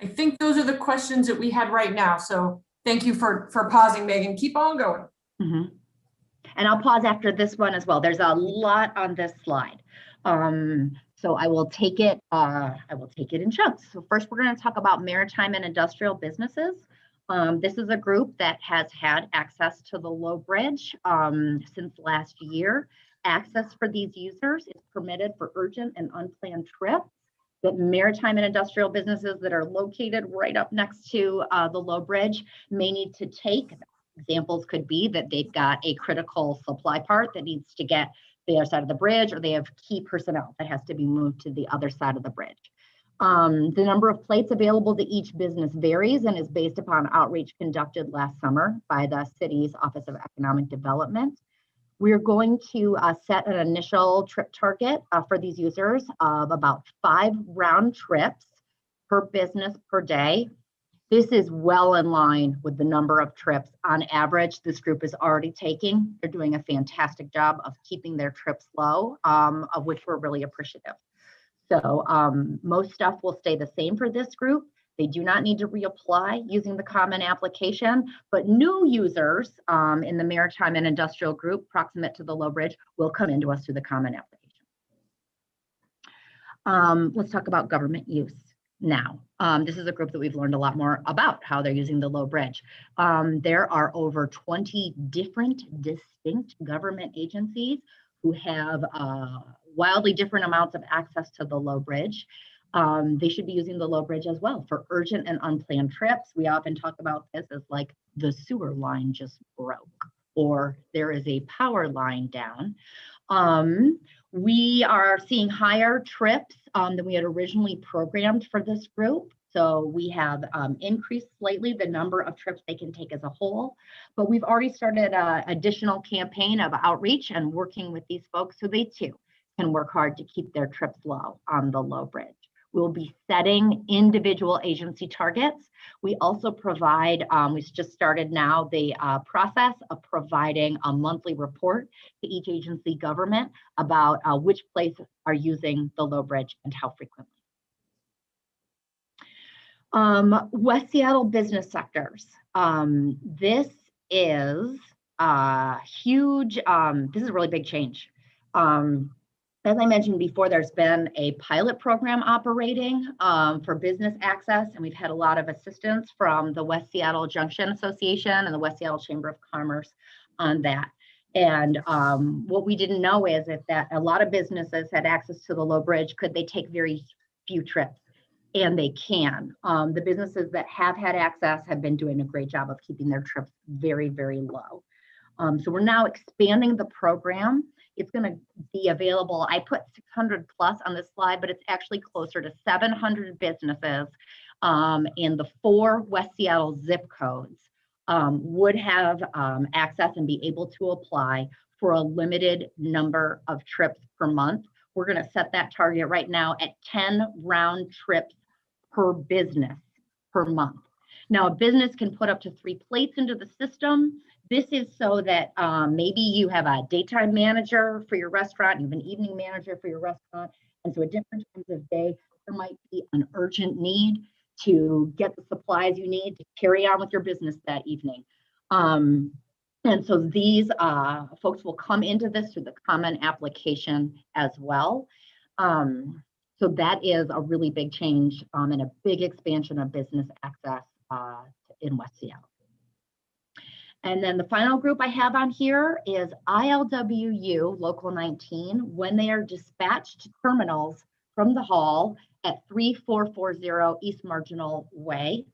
I think those are the questions that we had right now. So thank you for pausing, Megan. Keep on going. Mm-hmm. And I'll pause after this one as well. There's a lot on this slide. So I will take it in chunks. So first we're going to talk about maritime and industrial businesses. This is a group that has had access to the Low Bridge since last year. Access for these users is permitted for urgent and unplanned trips that maritime and industrial businesses that are located right up next to the Low Bridge may need to take. Examples could be that they've got a critical supply part that needs to get the other side of the bridge, or they have key personnel that has to be moved to the other side of the bridge. The number of plates available to each business varies and is based upon outreach conducted last summer by the city's Office of Economic Development. We're going to set an initial trip target for these users of about 5 round trips per business per day. This is well in line with the number of trips on average this group is already taking. They're doing a fantastic job of keeping their trips low, of which we're really appreciative. So most stuff will stay the same for this group. They do not need to reapply using the common application, but new users in the maritime and industrial group proximate to the Low Bridge will come into us through the common application. Let's talk about government use now. This is a group that we've learned a lot more about how they're using the Low Bridge. There are over 20 different distinct government agencies who have wildly different amounts of access to the Low Bridge. They should be using the Low Bridge as well for urgent and unplanned trips. We often talk about this as like the sewer line just broke, or there is a power line down. We are seeing higher trips than we had originally programmed for this group. So we have increased slightly the number of trips they can take as a whole, but we've already started an additional campaign of outreach and working with these folks so they too can work hard to keep their trips low on the Low Bridge. We'll be setting individual agency targets. We also provide, we just started now the process of providing a monthly report to each agency government about which places are using the Low Bridge and how frequently. West Seattle business sectors. This is huge, this is a really big change. As I mentioned before, there's been a pilot program operating for business access, and we've had a lot of assistance from the West Seattle Junction Association and the West Seattle Chamber of Commerce on that. And what we didn't know is that a lot of businesses had access to the Low Bridge, could they take very few trips? And they can. The businesses that have had access have been doing a great job of keeping their trips very, very low. So we're now expanding the program. It's going to be available. I put 600 plus on this slide, but it's actually closer to 700 businesses in the 4 West Seattle zip codes would have access and be able to apply for a limited number of trips per month. We're going to set that target right now at 10 round trips per business per month. Now, a business can put up to 3 plates into the system. This is so that maybe you have a daytime manager for your restaurant, you have an evening manager for your restaurant, and so at different times of day, there might be an urgent need to get the supplies you need to carry on with your business that evening. And so these folks will come into this through the common application as well. So that is a really big change and a big expansion of business access in West Seattle. And then the final group I have on here is ILWU Local 19 when they are dispatched to terminals from the hall at 3440 East Marginal Way.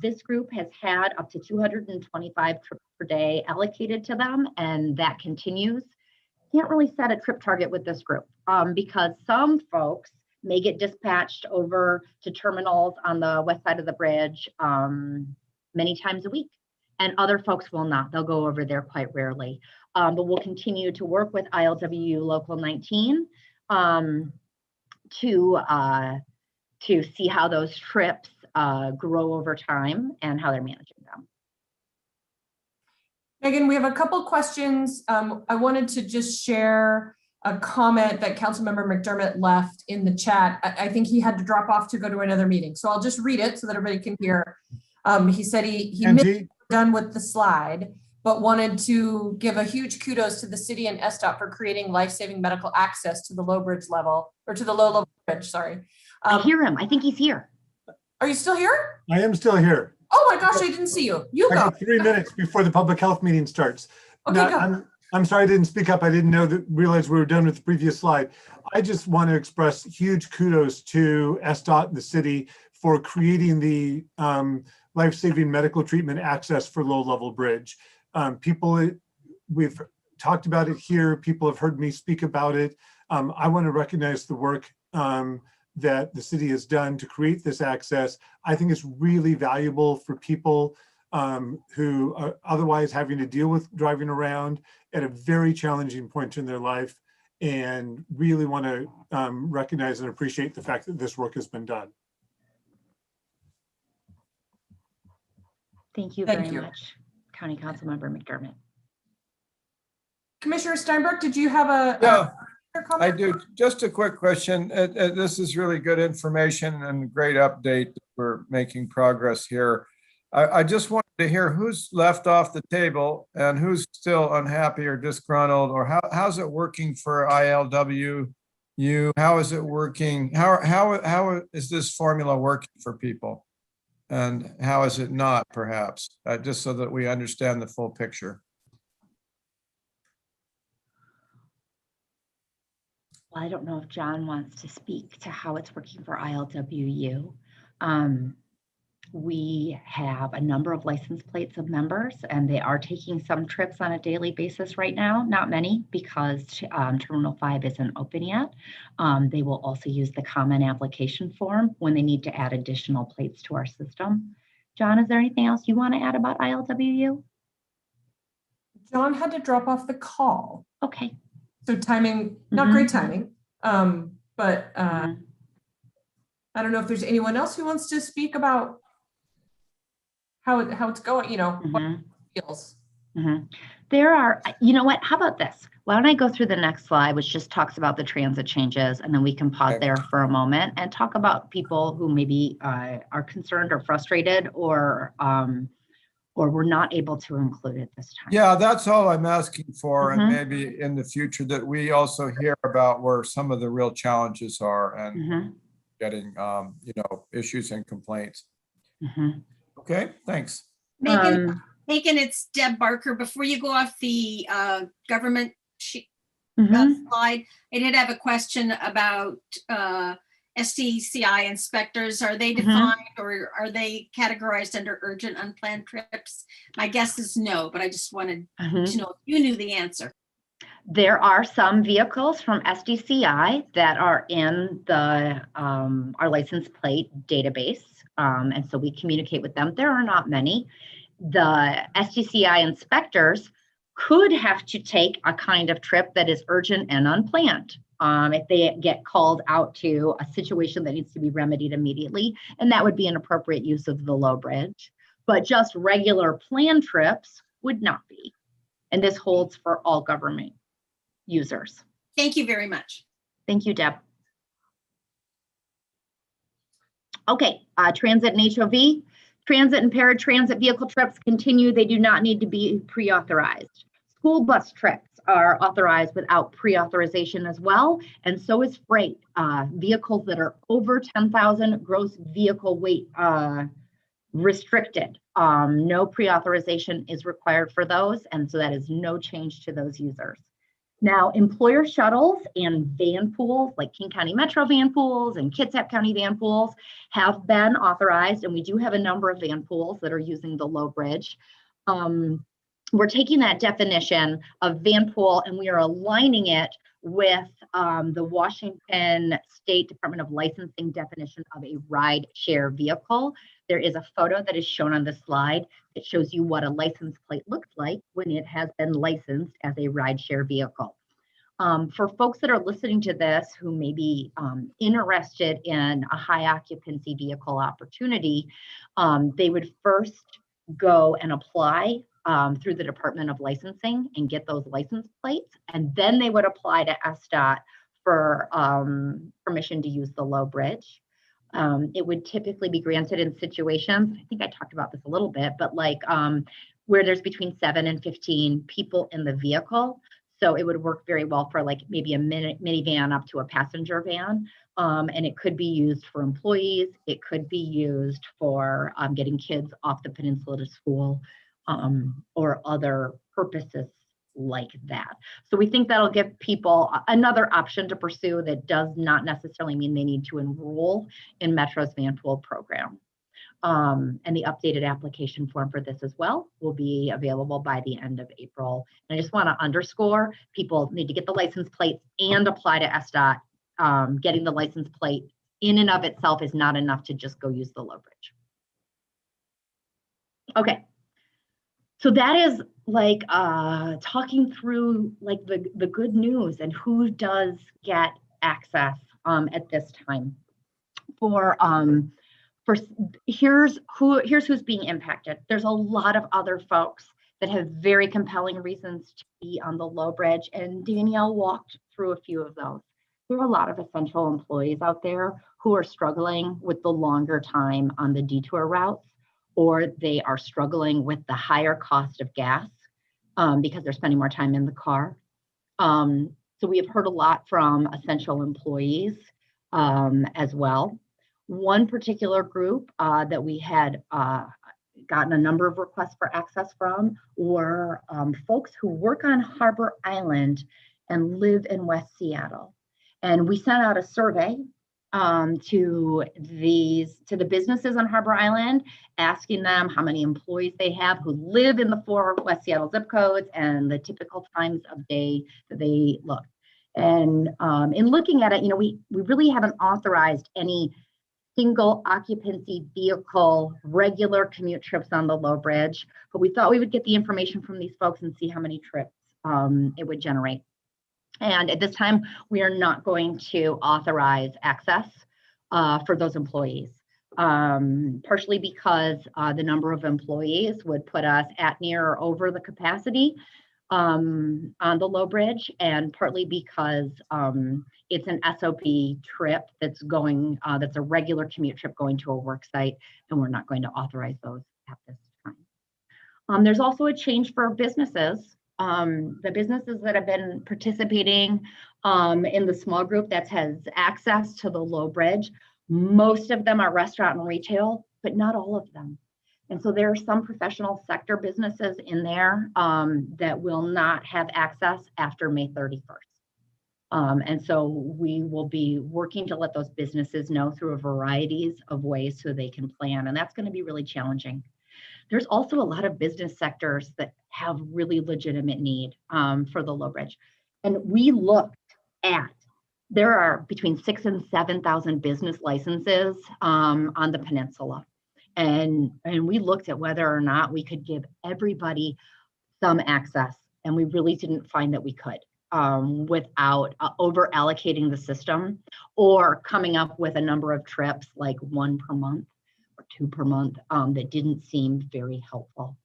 This group has had up to 225 trips per day allocated to them, and that continues. Can't really set a trip target with this group because some folks may get dispatched over to terminals on the west side of the bridge many times a week. And other folks will not. They'll go over there quite rarely. But we'll continue to work with ILWU Local 19 to see how those trips grow over time and how they're managing them. Megan, we have a couple questions. I wanted to just share a comment that Councilmember McDermott left in the chat. I think he had to drop off to go to another meeting. So I'll just read it so that everybody can hear. He said he missed done with the slide, but wanted to give a huge kudos to the city and SDOT for creating life-saving medical access to the low bridge level, or to the low level bridge, sorry. I hear him. I think he's here. Are you still here? I am still here. Oh my gosh, I didn't see you. You I go. got 3 minutes before the public health meeting starts. Okay, Now, go. I'm sorry I didn't speak up. I didn't realize we were done with the previous slide. I just want to express huge kudos to SDOT and the city for creating the life-saving medical treatment access for low-level bridge. We've talked about it here. People have heard me speak about it. I want to recognize the work that the city has done to create this access. I think it's really valuable for people who are otherwise having to deal with driving around at a very challenging point in their life, and really want to recognize and appreciate the fact that this work has been done. Thank you very much, County Councilmember McDermott. Commissioner Steinberg, did you have Yeah, a comment? I do. Just a quick question. This is really good information and a great update. We're making progress here. I just wanted to hear who's left off the table and who's still unhappy or disgruntled, or how's it working for ILWU? How is it working? How is this formula working for people? And how is it not, perhaps? Just so that we understand the full picture. Well, I don't know if John wants to speak to how it's working for ILWU. We have a number of license plates of members, and they are taking some trips on a daily basis right now, not many, because Terminal 5 isn't open yet. They will also use the common application form when they need to add additional plates to our system. John, is there anything else you want to add about ILWU? John had to drop off the call. Okay. So timing, not great timing, but I don't know if there's anyone else who wants to speak about how it's going, what it feels. There are, you know what, how about this? Why don't I go through the next slide, which just talks about the transit changes, and then we can pause there for a moment and talk about people who maybe are concerned or frustrated, or we're not able to include it this time. Yeah, that's all I'm asking for. And maybe in the future that we also hear about where some of the real challenges are and getting, issues and complaints. Okay, thanks. Megan, it's Deb Barker. Before you go off the government slide, I did have a question about SDCI inspectors. Are they defined or are they categorized under urgent unplanned trips? My guess is no, but I just wanted to know if you knew the answer. There are some vehicles from SDCI that are in the our license plate database, and so we communicate with them. There are not many. The SDCI inspectors could have to take a kind of trip that is urgent and unplanned if they get called out to a situation that needs to be remedied immediately, and that would be an appropriate use of the low bridge. But just regular planned trips would not be, and this holds for all government users. Thank you very much. Thank you, Deb. Okay, transit and HOV. Transit and paratransit vehicle trips continue. They do not need to be pre-authorized. School bus trips are authorized without pre-authorization as well, and so is freight. Vehicles that are over 10,000 gross vehicle weight restricted. No pre-authorization is required for those, and so that is no change to those users. Now, employer shuttles and van pools, like King County Metro van pools and Kitsap County van pools, have been authorized, and we do have a number of van pools that are using the low bridge. We're taking that definition of van pool and we are aligning it with the Washington State Department of Licensing definition of a ride share vehicle. There is a photo that is shown on the slide that shows you what a license plate looks like when it has been licensed as a ride share vehicle. For folks that are listening to this who may be interested in a high occupancy vehicle opportunity, they would first go and apply through the Department of Licensing and get those license plates. And then they would apply to SDOT for permission to use the low bridge. It would typically be granted in situations, I think I talked about this a little bit, but like where there's between 7 and 15 people in the vehicle. So it would work very well for like maybe a minivan up to a passenger van. And it could be used for employees. It could be used for getting kids off the peninsula to school or other purposes like that. So we think that'll give people another option to pursue that does not necessarily mean they need to enroll in Metro's Van Pool program. And the updated application form for this as well will be available by the end of April. And I just want to underscore, people need to get the license plates and apply to SDOT. Getting the license plate in and of itself is not enough to just go use the low bridge. Okay. So that is like talking through like the good news and who does get access at this time. Here's who's being impacted. There's a lot of other folks that have very compelling reasons to be on the low bridge, and Danielle walked through a few of those. There are a lot of essential employees out there who are struggling with the longer time on the detour routes, or they are struggling with the higher cost of gas because they're spending more time in the car. So we have heard a lot from essential employees as well. One particular group that we had gotten a number of requests for access from were folks who work on Harbor Island and live in West Seattle. And we sent out a survey to the businesses on Harbor Island, asking them how many employees they have who live in the 4 West Seattle zip codes and the typical times of day that they look. And in looking at it, you know, we really haven't authorized any single occupancy vehicle regular commute trips on the low bridge, but we thought we would get the information from these folks and see how many trips it would generate. And at this time, we are not going to authorize access for those employees, partially because the number of employees would put us at near or over the capacity on the low bridge, and partly because it's an SOP trip that's going, that's a regular commute trip going to a work site, and we're not going to authorize those at this time. There's also a change for businesses. The businesses that have been participating in the small group that has access to the low bridge, most of them are restaurant and retail, but not all of them. And so there are some professional sector businesses in there that will not have access after May 31st. And so we will be working to let those businesses know through a variety of ways so they can plan. And that's going to be really challenging. There's also a lot of business sectors that have really legitimate need for the low bridge. And we looked at, there are between 6,000 and 7,000 business licenses on the peninsula. And we looked at whether or not we could give everybody some access. And we really didn't find that we could without over allocating the system or coming up with a number of trips like 1 per month. 2 per month that didn't seem very helpful.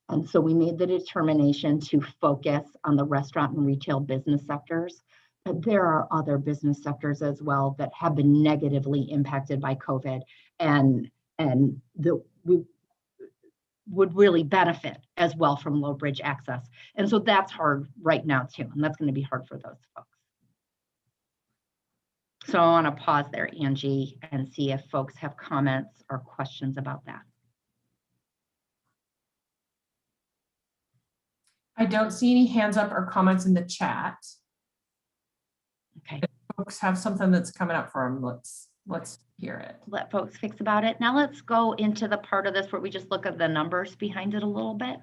And so we made the determination to focus on the restaurant and retail business sectors. But there are other business sectors as well that have been negatively impacted by COVID and we would really benefit as well from low bridge access. And so that's hard right now too. And that's going to be hard for those folks. So I want to pause there, Angie, and see if folks have comments or questions about that. I don't see any hands up or comments in the chat. Okay. If folks have something that's coming up for them, let's hear it. Let folks fix about it. Now let's go into the part of this where we just look at the numbers behind it a little bit.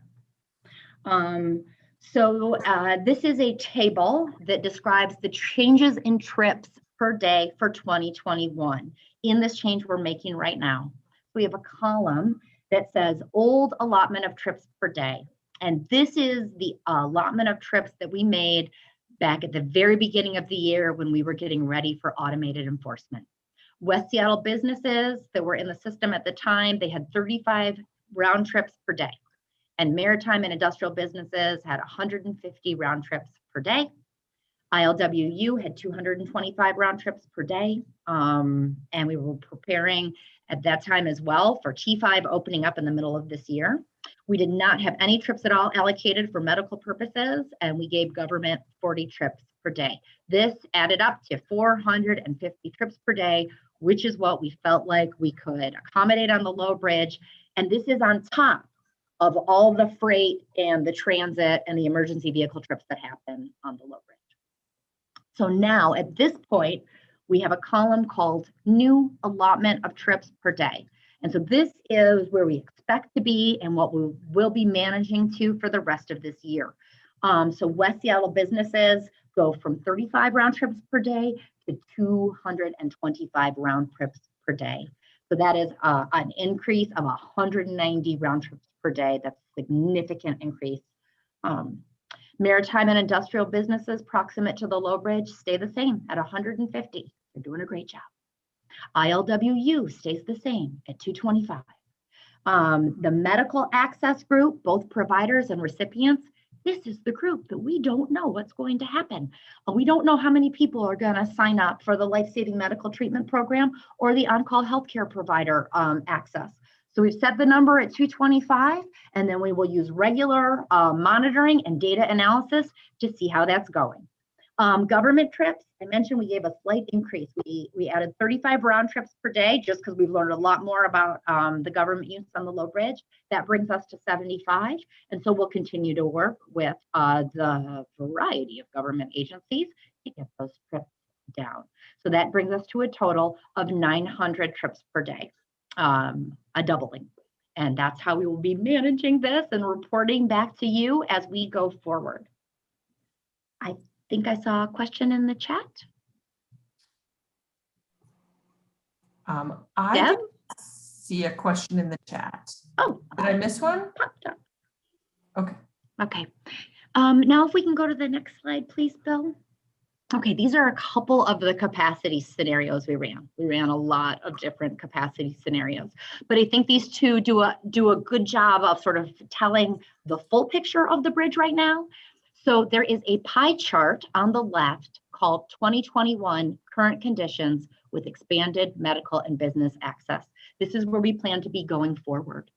This is a table that describes the changes in trips per day for 2021 in this change we're making right now. We have a column that says old allotment of trips per day. And this is the allotment of trips that we made back at the very beginning of the year when we were getting ready for automated enforcement. West Seattle businesses that were in the system at the time, they had 35 round trips per day. And maritime and industrial businesses had 150 round trips per day. ILWU had 225 round trips per day. And we were preparing at that time as well for T5 opening up in the middle of this year. We did not have any trips at all allocated for medical purposes, and we gave government 40 trips per day. This added up to 450 trips per day, which is what we felt like we could accommodate on the low bridge. And this is on top of all the freight and the transit and the emergency vehicle trips that happen on the low bridge. So now at this point, we have a column called new allotment of trips per day. And so this is where we expect to be and what we will be managing to for the rest of this year. So West Seattle businesses go from 35 round trips per day to 225 round trips per day. So that is an increase of 190 round trips per day. That's a significant increase. Maritime and industrial businesses proximate to the low bridge stay the same at 150. They're doing a great job. ILWU stays the same at 225. The medical access group, both providers and recipients, this is the group that we don't know what's going to happen. We don't know how many people are going to sign up for the life-saving medical treatment program or the on-call healthcare provider access. So we've set the number at 225, and then we will use regular monitoring and data analysis to see how that's going. Government trips, I mentioned we gave a slight increase. We added 35 round trips per day just because we've learned a lot more about the government use on the low bridge. That brings us to 75. And so we'll continue to work with the variety of government agencies to get those trips down. So that brings us to a total of 900 trips per day, a doubling. And that's how we will be managing this and reporting back to you as we go forward. I think I saw a question in the chat. I Deb? didn't see a question in the chat. Oh, did I miss one? Popped up. Okay. Okay. Now if we can go to the next slide, please, Bill. Okay, these are a couple of the capacity scenarios we ran. We ran a lot of different capacity scenarios, but I think these two do a good job of sort of telling the full picture of the bridge right now. So there is a pie chart on the left called 2021 current conditions with expanded medical and business access. This is where we plan to be going forward.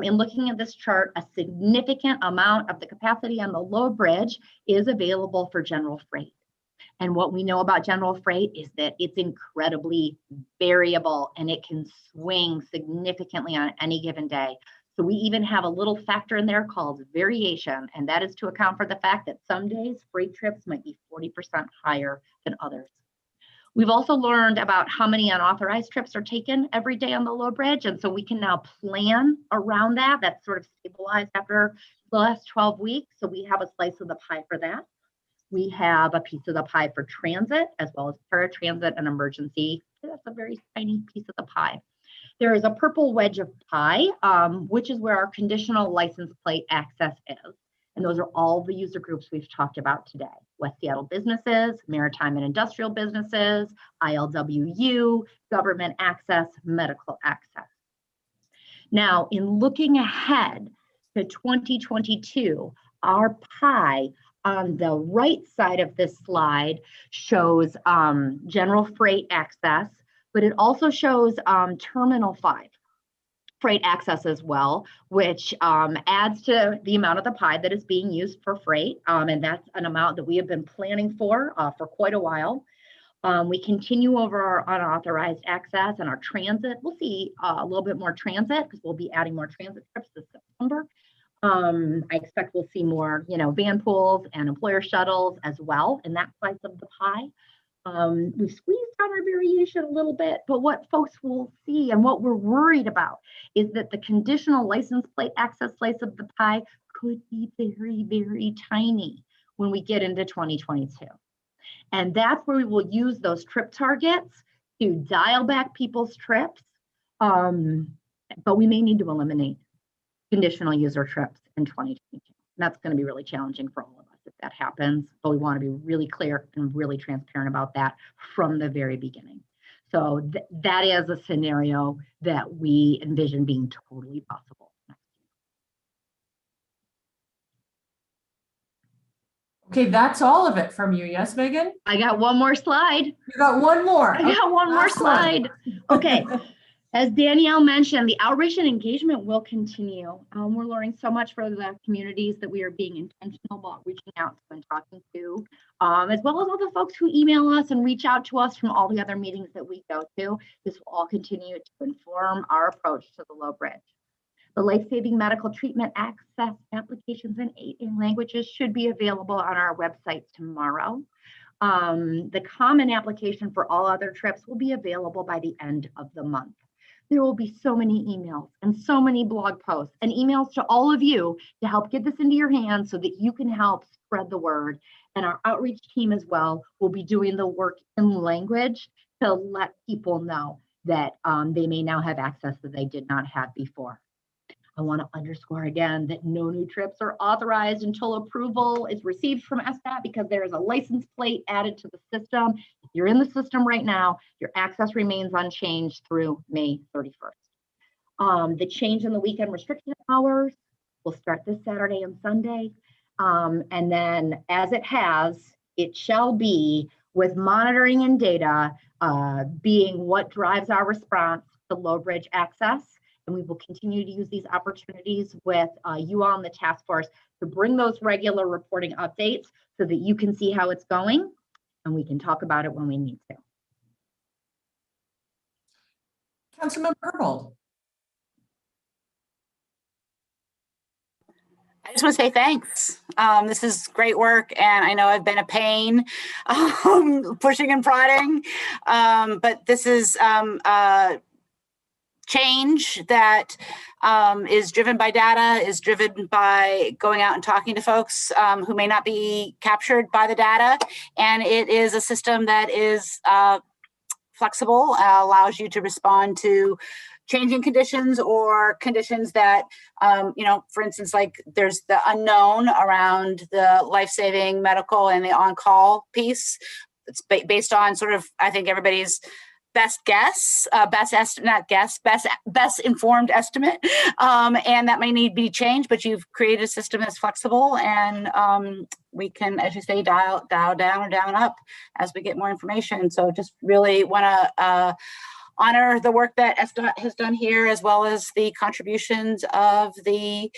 In looking at this chart, a significant amount of the capacity on the low bridge is available for general freight. And what we know about general freight is that it's incredibly variable and it can swing significantly on any given day. So we even have a little factor in there called variation, and that is to account for the fact that some days freight trips might be 40% higher than others. We've also learned about how many unauthorized trips are taken every day on the low bridge, and so we can now plan around that. That's sort of stabilized after the last 12 weeks, so we have a slice of the pie for that. We have a piece of the pie for transit, as well as paratransit and emergency. That's a very tiny piece of the pie. There is a purple wedge of pie, which is where our conditional license plate access is. And those are all the user groups we've talked about today. West Seattle businesses, maritime and industrial businesses, ILWU, government access, medical access. Now, in looking ahead to 2022, our pie on the right side of this slide shows general freight access, but it also shows Terminal 5 freight access as well, which adds to the amount of the pie that is being used for freight. And that's an amount that we have been planning for quite a while. We continue over our unauthorized access and our transit. We'll see a little bit more transit because we'll be adding more transit trips this September. I expect we'll see more, van pools and employer shuttles as well in that slice of the pie. We've squeezed down our variation a little bit, but what folks will see and what we're worried about is that the conditional license plate access slice of the pie could be very, very tiny when we get into 2022. And that's where we will use those trip targets to dial back people's trips, but we may need to eliminate conditional user trips in 2022. And that's going to be really challenging for all of us if that happens, but we want to be really clear and really transparent about that from the very beginning. So that is a scenario that we envision being totally possible. Okay, that's all of it from you. Yes, Megan? I got one more slide. You got one more. I got one more Last slide. Okay. As Danielle mentioned, the outreach and engagement will continue. We're learning so much for the communities that we are being intentional about reaching out to and talking to, as well as all the folks who email us and reach out to us from all the other meetings that we go to. This will all continue to inform our approach to the Low Bridge. The life-saving medical treatment access applications in 8 languages should be available on our website tomorrow. The common application for all other trips will be available by the end of the month. There will be so many emails and so many blog posts and emails to all of you to help get this into your hands so that you can help spread the word. And our outreach team as well will be doing the work in language to let people know that they may now have access that they did not have before. I want to underscore again that no new trips are authorized until approval is received from SDOT because there is a license plate added to the system. If you're in the system right now, your access remains unchanged through May 31st. The change in the weekend restricted hours will start this Saturday and Sunday. And then as it shall be with monitoring and data being what drives our response to low bridge access. And we will continue to use these opportunities with you all in the task force to bring those regular reporting updates so that you can see how it's going and we can talk about it when we need to. Councilmember Herbold. I just want to say thanks. This is great work, and I know I've been a pain pushing and prodding, but this is change that is driven by data, is driven by going out and talking to folks who may not be captured by the data. And it is a system that is flexible, allows you to respond to changing conditions or conditions that, for instance, like there's the unknown around the life-saving medical and the on-call piece. It's based on sort of, I think, everybody's best guess, best informed estimate. And that may need to be changed, but you've created a system that's flexible and we can, as you say, dial down or down up as we get more information. So just really want to honor the work that SDOT has done here, as well as the contributions of the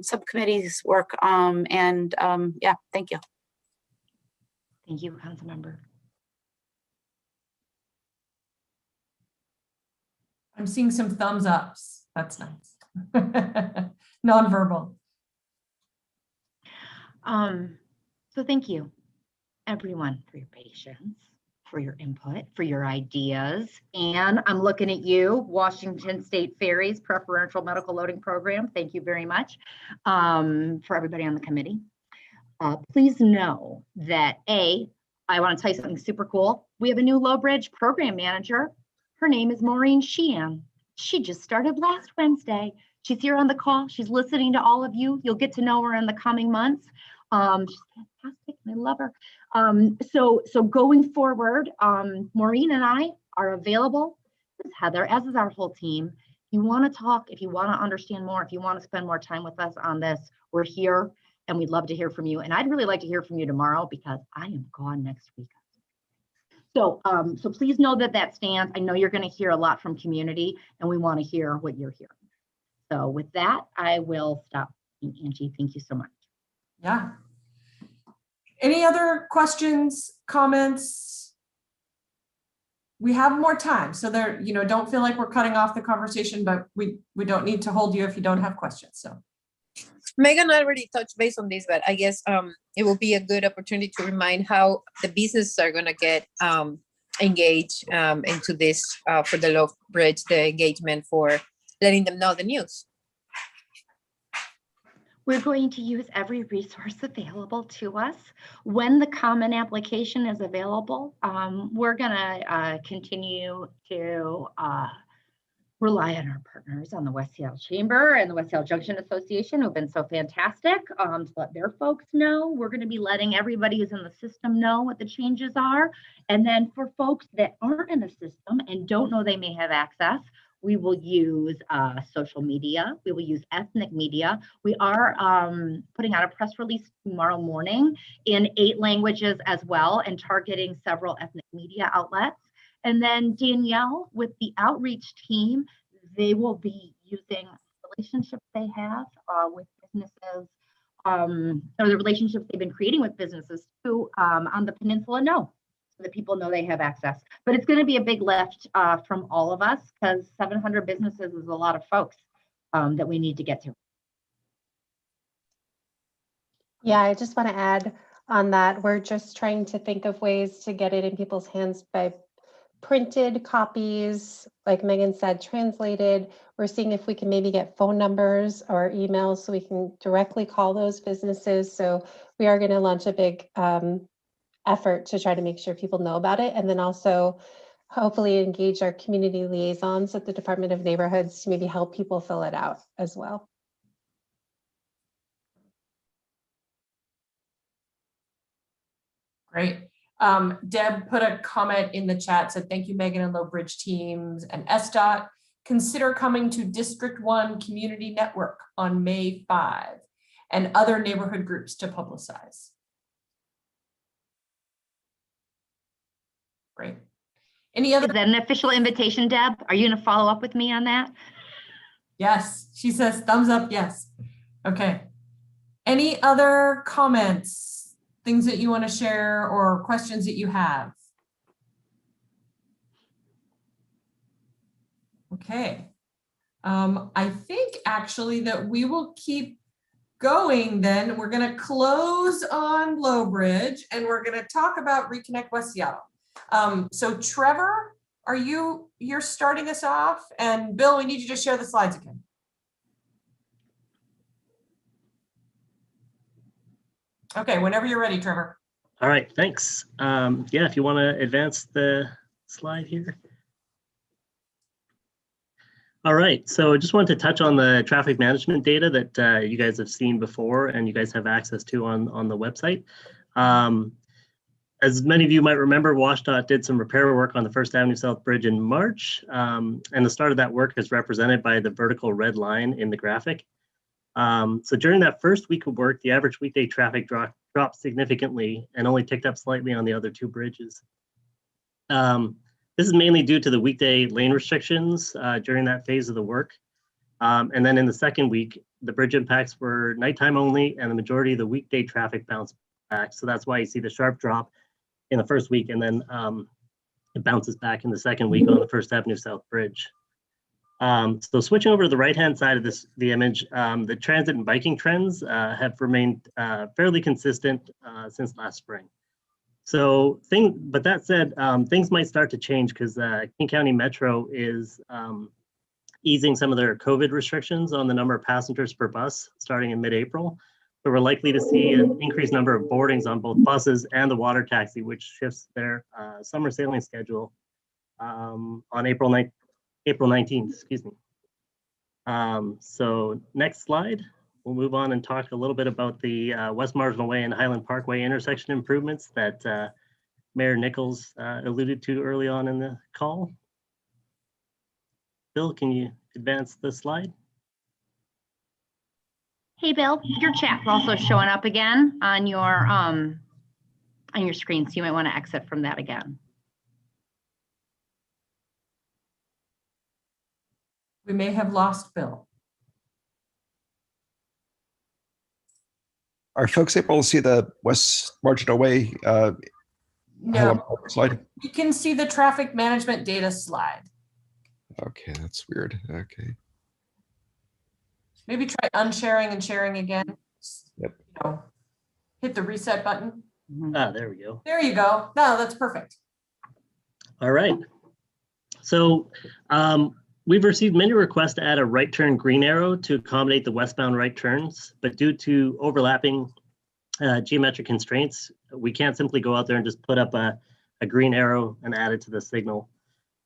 subcommittee's work. Yeah, thank you. Thank you, Councilmember. I'm seeing some thumbs ups. That's nice. Nonverbal. So thank you, everyone, for your patience, for your input, for your ideas. And I'm looking at you, Washington State Ferries Preferential Medical Loading Program. Thank you very much for everybody on the committee. Please know that I want to tell you something super cool. We have a new Low Bridge program manager. Her name is Maureen Sheehan. She just started last Wednesday. She's here on the call. She's listening to all of you. You'll get to know her in the coming months. She's fantastic. I love her. So going forward, Maureen and I are available. This is Heather, as is our whole team. If you want to talk, if you want to understand more, if you want to spend more time with us on this, we're here and we'd love to hear from you. And I'd really like to hear from you tomorrow because I am gone next week. So please know that stands. I know you're going to hear a lot from community and we want to hear what you're hearing. So with that, I will stop. Angie, thank you so much. Yeah. Any other questions, comments? We have more time. So there, don't feel like we're cutting off the conversation, but we don't need to hold you if you don't have questions. So Megan already touched base on this, but I guess it will be a good opportunity to remind how the businesses are going to get engaged into this for the Low Bridge, the engagement for letting them know the news. We're going to use every resource available to us. When the common application is available, we're going to continue to rely on our partners on the West Seattle Chamber and the West Seattle Junction Association, who've been so fantastic to let their folks know. We're going to be letting everybody who's in the system know what the changes are. And then for folks that aren't in the system and don't know they may have access, we will use social media. We will use ethnic media. We are putting out a press release tomorrow morning in 8 languages as well, and targeting several ethnic media outlets. And then Danielle, with the outreach team, they will be using relationships they have with businesses, or the relationships they've been creating with businesses too on the peninsula so that people know they have access. But it's going to be a big lift from all of us, because 700 businesses is a lot of folks that we need to get to. Yeah, I just want to add on that. We're just trying to think of ways to get it in people's hands by printed copies, like Megan said, translated. We're seeing if we can maybe get phone numbers or emails so we can directly call those businesses. So we are going to launch a big effort to try to make sure people know about it, and then also hopefully engage our community liaisons at the Department of Neighborhoods to maybe help people fill it out as well. Great. Deb put a comment in the chat, said, thank you, Megan and Low Bridge teams and SDOT. Consider coming to District 1 Community Network on May 5 and other neighborhood groups to publicize. Great. Any other? Is that an official invitation, Deb? Are you going to follow up with me on that? Yes, she says thumbs up, yes. Okay. Any other comments, things that you want to share or questions that you have? Okay. I think actually that we will keep going then. We're going to close on Low Bridge and we're going to talk about Reconnect West Seattle. So Trevor, you're starting us off, and Bill, we need you to share the slides again. Okay, whenever you're ready, Trevor. All right, thanks. Yeah, if you want to advance the slide here. All right, so I just wanted to touch on the traffic management data that you guys have seen before and you guys have access to on the website. As many of you might remember, WashDOT did some repair work on the First Avenue South Bridge in March, and the start of that work is represented by the vertical red line in the graphic. So during that first week of work, the average weekday traffic dropped significantly and only ticked up slightly on the other 2 bridges. This is mainly due to the weekday lane restrictions during that phase of the work. And then in the second week, the bridge impacts were nighttime only, and the majority of the weekday traffic bounced back. So that's why you see the sharp drop in the first week, and then it bounces back in the second week on the First Avenue South Bridge. So switching over to the right-hand side of the image, the transit and biking trends have remained fairly consistent since last spring. So but that said, things might start to change because King County Metro is easing some of their COVID restrictions on the number of passengers per bus starting in mid-April. So we're likely to see an increased number of boardings on both buses and the water taxi, which shifts their summer sailing schedule on April 19th, excuse me. So next slide, we'll move on and talk a little bit about the West Marginal Way and Highland Parkway intersection improvements that Mayor Nichols alluded to early on in the call. Bill, can you advance the slide? Hey, Bill, your chat's also showing up again on your screen, so you might want to exit from that again. We may have lost Bill. Are folks able to see the West Marginal Way No, slide? you can see the traffic management data slide. Okay, that's weird. Okay. Maybe try unsharing and sharing again. Yep. You know, hit the reset button. Ah, there we go. There you go. No, that's perfect. All right. So we've received many requests to add a right turn green arrow to accommodate the westbound right turns, but due to overlapping geometric constraints, we can't simply go out there and just put up a green arrow and add it to the signal.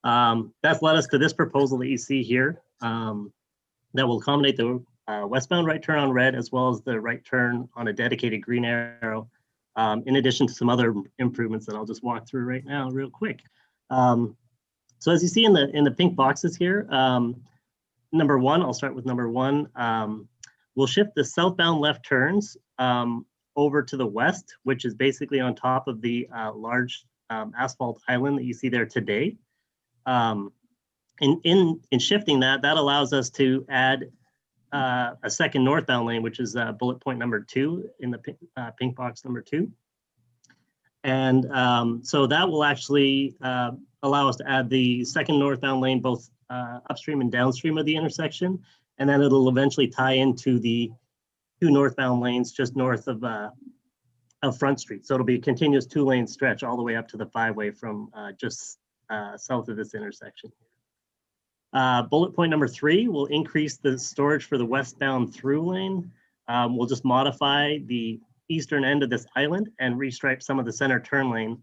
That's led us to this proposal that you see here that will accommodate the westbound right turn on red as well as the right turn on a dedicated green arrow, in addition to some other improvements that I'll just walk through right now real quick. So as you see in the pink boxes here, number one, I'll start with number one. We'll shift the southbound left turns over to the west, which is basically on top of the large asphalt island that you see there today. In shifting that allows us to add a second northbound lane, which is bullet point number 2 in the pink box number 2. And so that will actually allow us to add the second northbound lane both upstream and downstream of the intersection. And then it'll eventually tie into the 2 northbound lanes just north of Front Street. So it'll be a continuous 2-lane stretch all the way up to the 5-way from just south of this intersection. Bullet point number 3 will increase the storage for the westbound through lane. We'll just modify the eastern end of this island and restripe some of the center turn lane.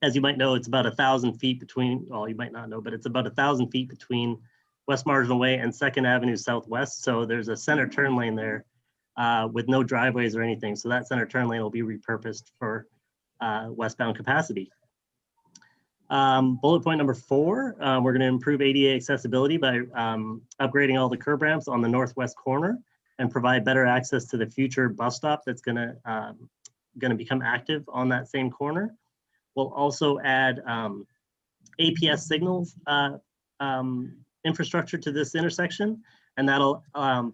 As you might know, it's about 1,000 feet between, well, you might not know, but it's about 1,000 feet between West Marginal Way and 2nd Avenue Southwest. So there's a center turn lane there with no driveways or anything. So that center turn lane will be repurposed for westbound capacity. Bullet point number 4, we're going to improve ADA accessibility by upgrading all the curb ramps on the northwest corner and provide better access to the future bus stop that's going to become active on that same corner. We'll also add APS signals infrastructure to this intersection, and that'll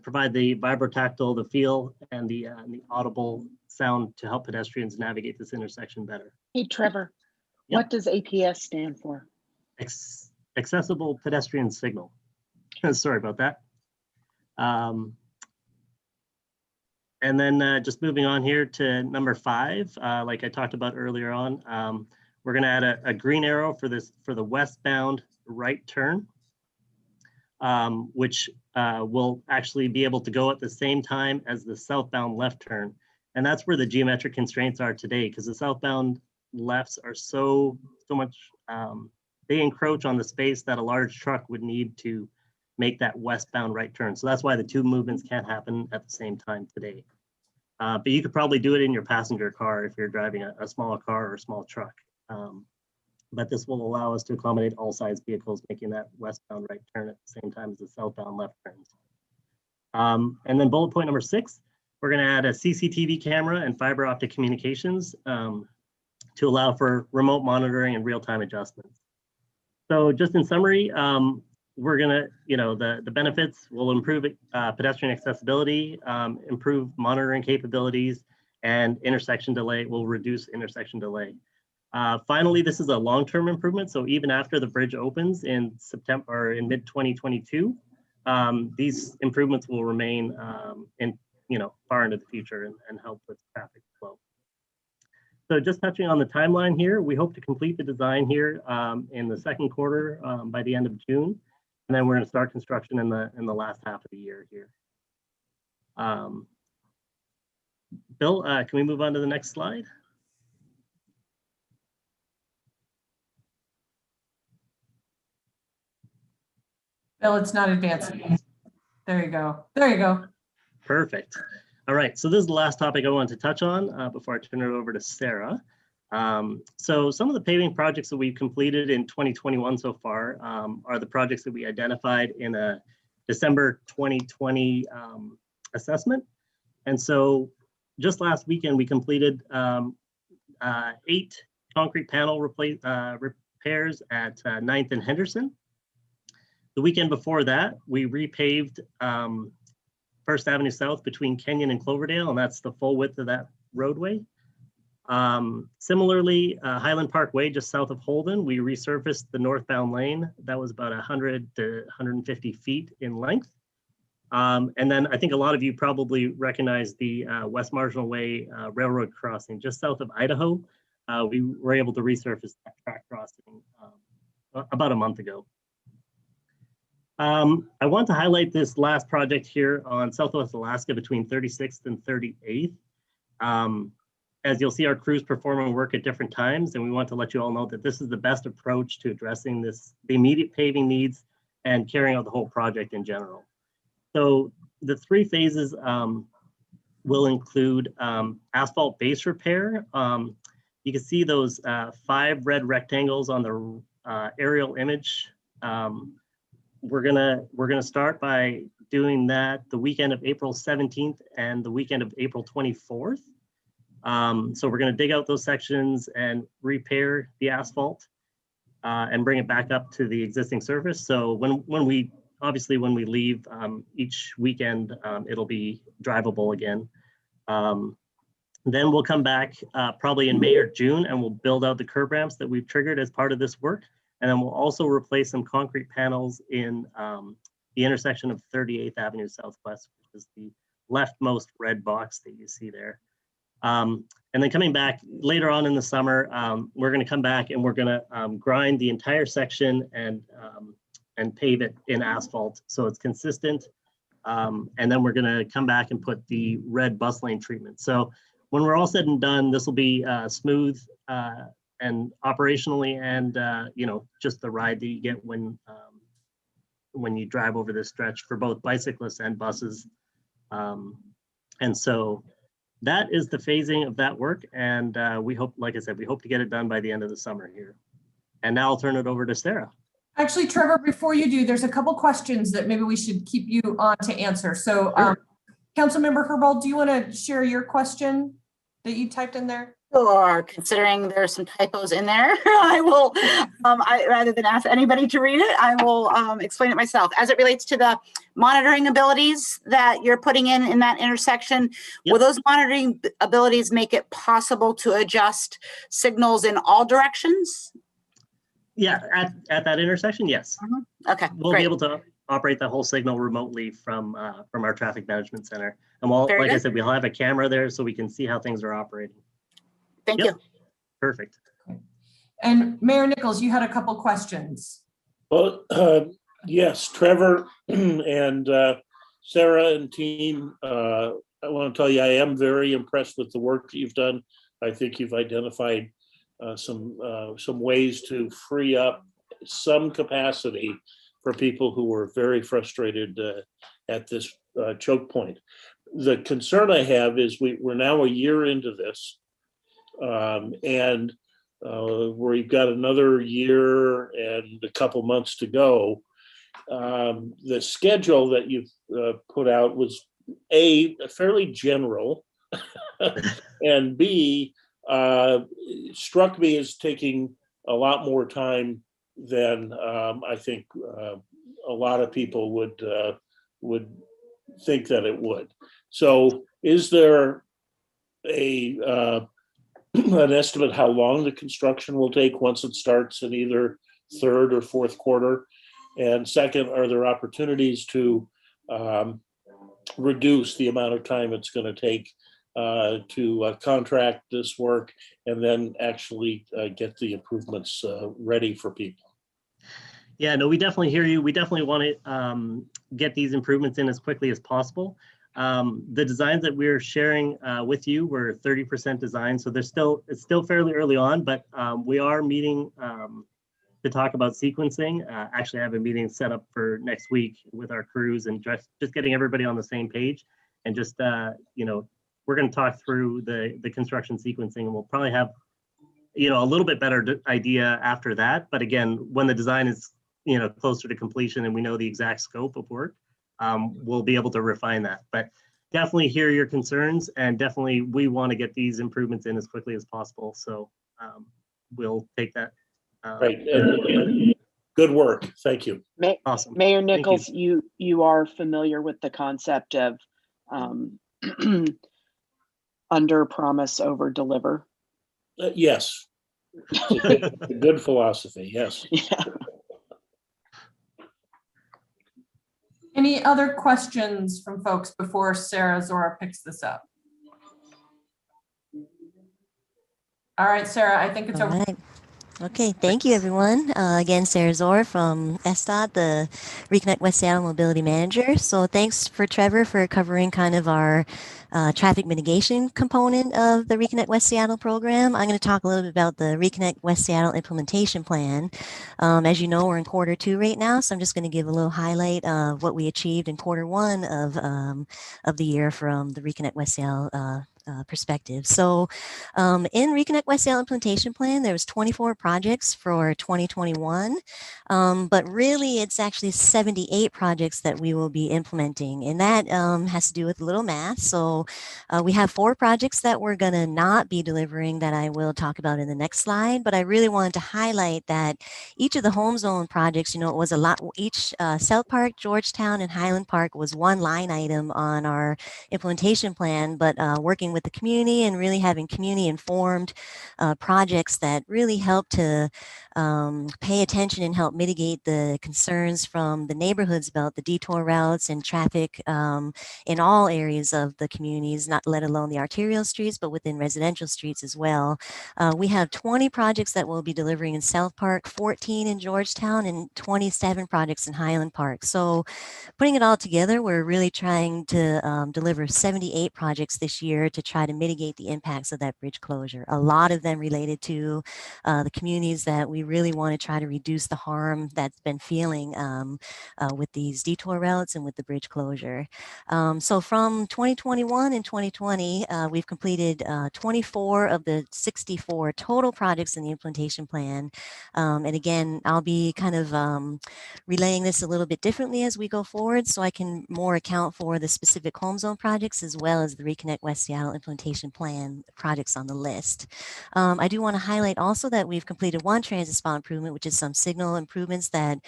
provide the vibrotactile, the feel, and the audible sound to help pedestrians navigate this intersection better. Hey, Trevor, Yep. What does APS stand for? Accessible pedestrian signal. Sorry about that. And then just moving on here to number 5, like I talked about earlier on, we're going to add a green arrow for the westbound right turn, which will actually be able to go at the same time as the southbound left turn. And that's where the geometric constraints are today, because the southbound lefts are so much, they encroach on the space that a large truck would need to make that westbound right turn. So that's why the 2 movements can't happen at the same time today. But you could probably do it in your passenger car if you're driving a smaller car or a small truck. But this will allow us to accommodate all size vehicles making that westbound right turn at the same time as the southbound left turns. And then bullet point number 6, we're going to add a CCTV camera and fiber optic communications to allow for remote monitoring and real-time adjustments. So just in summary, we're gonna, the benefits will improve pedestrian accessibility, improve monitoring capabilities, and intersection delay will reduce intersection delay. Finally, this is a long-term improvement. So even after the bridge opens in September or in mid-2022, these improvements will remain far into the future and help with traffic flow. So just touching on the timeline here, we hope to complete the design here in the 2nd quarter by the end of June. And then we're going to start construction in the last half of the year here. Bill, can we move on to the next slide? Bill, it's not advancing. There you go. There you go. Perfect. All right, so this is the last topic I wanted to touch on before I turn it over to Sarah. So some of the paving projects that we've completed in 2021 so far are the projects that we identified in a December 2020 assessment. And so just last weekend, we completed 8 concrete panel repairs at 9th and Henderson. The weekend before that, we repaved 1st Avenue South between Kenyon and Cloverdale, and that's the full width of that roadway. Similarly, Highland Parkway, just south of Holden, we resurfaced the northbound lane. That was about 100 to 150 feet in length. And then I think a lot of you probably recognize the West Marginal Way railroad crossing just south of Idaho. We were able to resurface that track crossing about a month ago. I want to highlight this last project here on Southwest Alaska between 36th and 38th. And as you'll see our crews performing work at different times, and we want to let you all know that this is the best approach to addressing the immediate paving needs and carrying out the whole project in general. So the 3 phases will include asphalt base repair. You can see those 5 red rectangles on the aerial image. We're gonna start by doing that the weekend of April 17th and the weekend of April 24th. So we're going to dig out those sections and repair the asphalt and bring it back up to the existing surface. So when we leave each weekend, it'll be drivable again. Then we'll come back probably in May or June, and we'll build out the curb ramps that we've triggered as part of this work. And then we'll also replace some concrete panels in the intersection of 38th Avenue Southwest, which is the leftmost red box that you see there. And then coming back later on in the summer, we're going to come back and we're going to grind the entire section and pave it in asphalt so it's consistent. And then we're going to come back and put the red bus lane treatment. So when we're all said and done, this will be smooth and operationally, and just the ride that you get when you drive over this stretch for both bicyclists and buses. And so that is the phasing of that work. And we hope, like I said, we hope to get it done by the end of the summer here. And now I'll turn it over to Sarah. Actually, Trevor, before you do, there's a couple questions that maybe we should keep you on to answer. So Councilmember Herbold, do you want to share your question that you typed in there? Sure, considering there's some typos in there, I will, rather than ask anybody to read it, I will explain it myself. As it relates to the monitoring abilities that you're putting in that intersection, will those monitoring abilities make it possible to adjust signals in all directions? Yeah, at that intersection, yes. Okay, we'll be able to operate the whole signal remotely from our traffic management center. And like I said, we'll have a camera there so we can see how things are operating. Thank you. Perfect. And Mayor Nichols, you had a couple questions. Well, yes, Trevor and Sarah and team, I want to tell you, I am very impressed with the work that you've done. I think you've identified some ways to free up some capacity for people who were very frustrated at this choke point. The concern I have is we're now a year into this. And we've got another year and a couple months to go. The schedule that you've put out was A, fairly general, and B, struck me as taking a lot more time than I think a lot of people would think that it would. So is there an estimate how long the construction will take once it starts in either third or fourth quarter? And second, are there opportunities to reduce the amount of time it's going to take to contract this work and then actually get the improvements ready for people? Yeah, no, we definitely hear you. We definitely want to get these improvements in as quickly as possible. The designs that we're sharing with you were 30% design, so it's still fairly early on, but we are meeting to talk about sequencing. Actually, I have a meeting set up for next week with our crews and just getting everybody on the same page, and just we're going to talk through the construction sequencing, and we'll probably have a little bit better idea after that. But again, when the design is closer to completion and we know the exact scope of work, we'll be able to refine that. But definitely hear your concerns, and definitely we want to get these improvements in as quickly as possible. So we'll take that. Right. Good work. Thank you. Awesome. Mayor Nichols, you are familiar with the concept of under promise, over deliver? Yes. It's a good philosophy. Yes. Yeah. Any other questions from folks before Sarah Zora picks this up? All right, Sarah, I think it's over. Right. Okay, thank you, everyone. Again, Sarah Zor from SDOT, the Reconnect West Seattle Mobility Manager. So thanks for Trevor for covering kind of our traffic mitigation component of the Reconnect West Seattle program. I'm going to talk a little bit about the Reconnect West Seattle implementation plan. As you know, we're in quarter 2 right now, so I'm just going to give a little highlight of what we achieved in quarter 1 of the year from the Reconnect West Seattle perspective. So in Reconnect West Seattle implementation plan, there was 24 projects for 2021, but really it's actually 78 projects that we will be implementing, and that has to do with a little math. So we have 4 projects that we're going to not be delivering that I will talk about in the next slide, but I really wanted to highlight that each of the home zone projects, you know, it was a lot, each South Park, Georgetown, and Highland Park was one line item on our implementation plan, but working with the community and really having community informed projects that really help to pay attention and help mitigate the concerns from the neighborhoods about the detour routes and traffic in all areas of the communities, not let alone the arterial streets, but within residential streets as well. We have 20 projects that we'll be delivering in South Park, 14 in Georgetown, and 27 projects in Highland Park. So putting it all together, we're really trying to deliver 78 projects this year to try to mitigate the impacts of that bridge closure. A lot of them related to the communities that we really want to try to reduce the harm that's been feeling with these detour routes and with the bridge closure. So from 2021 and 2020, we've completed 24 of the 64 total projects in the implementation plan. And again, I'll be kind of relaying this a little bit differently as we go forward so I can more account for the specific home zone projects as well as the Reconnect West Seattle implementation plan projects on the list. I do want to highlight also that we've completed 1 transit spot improvement, which is some signal improvements that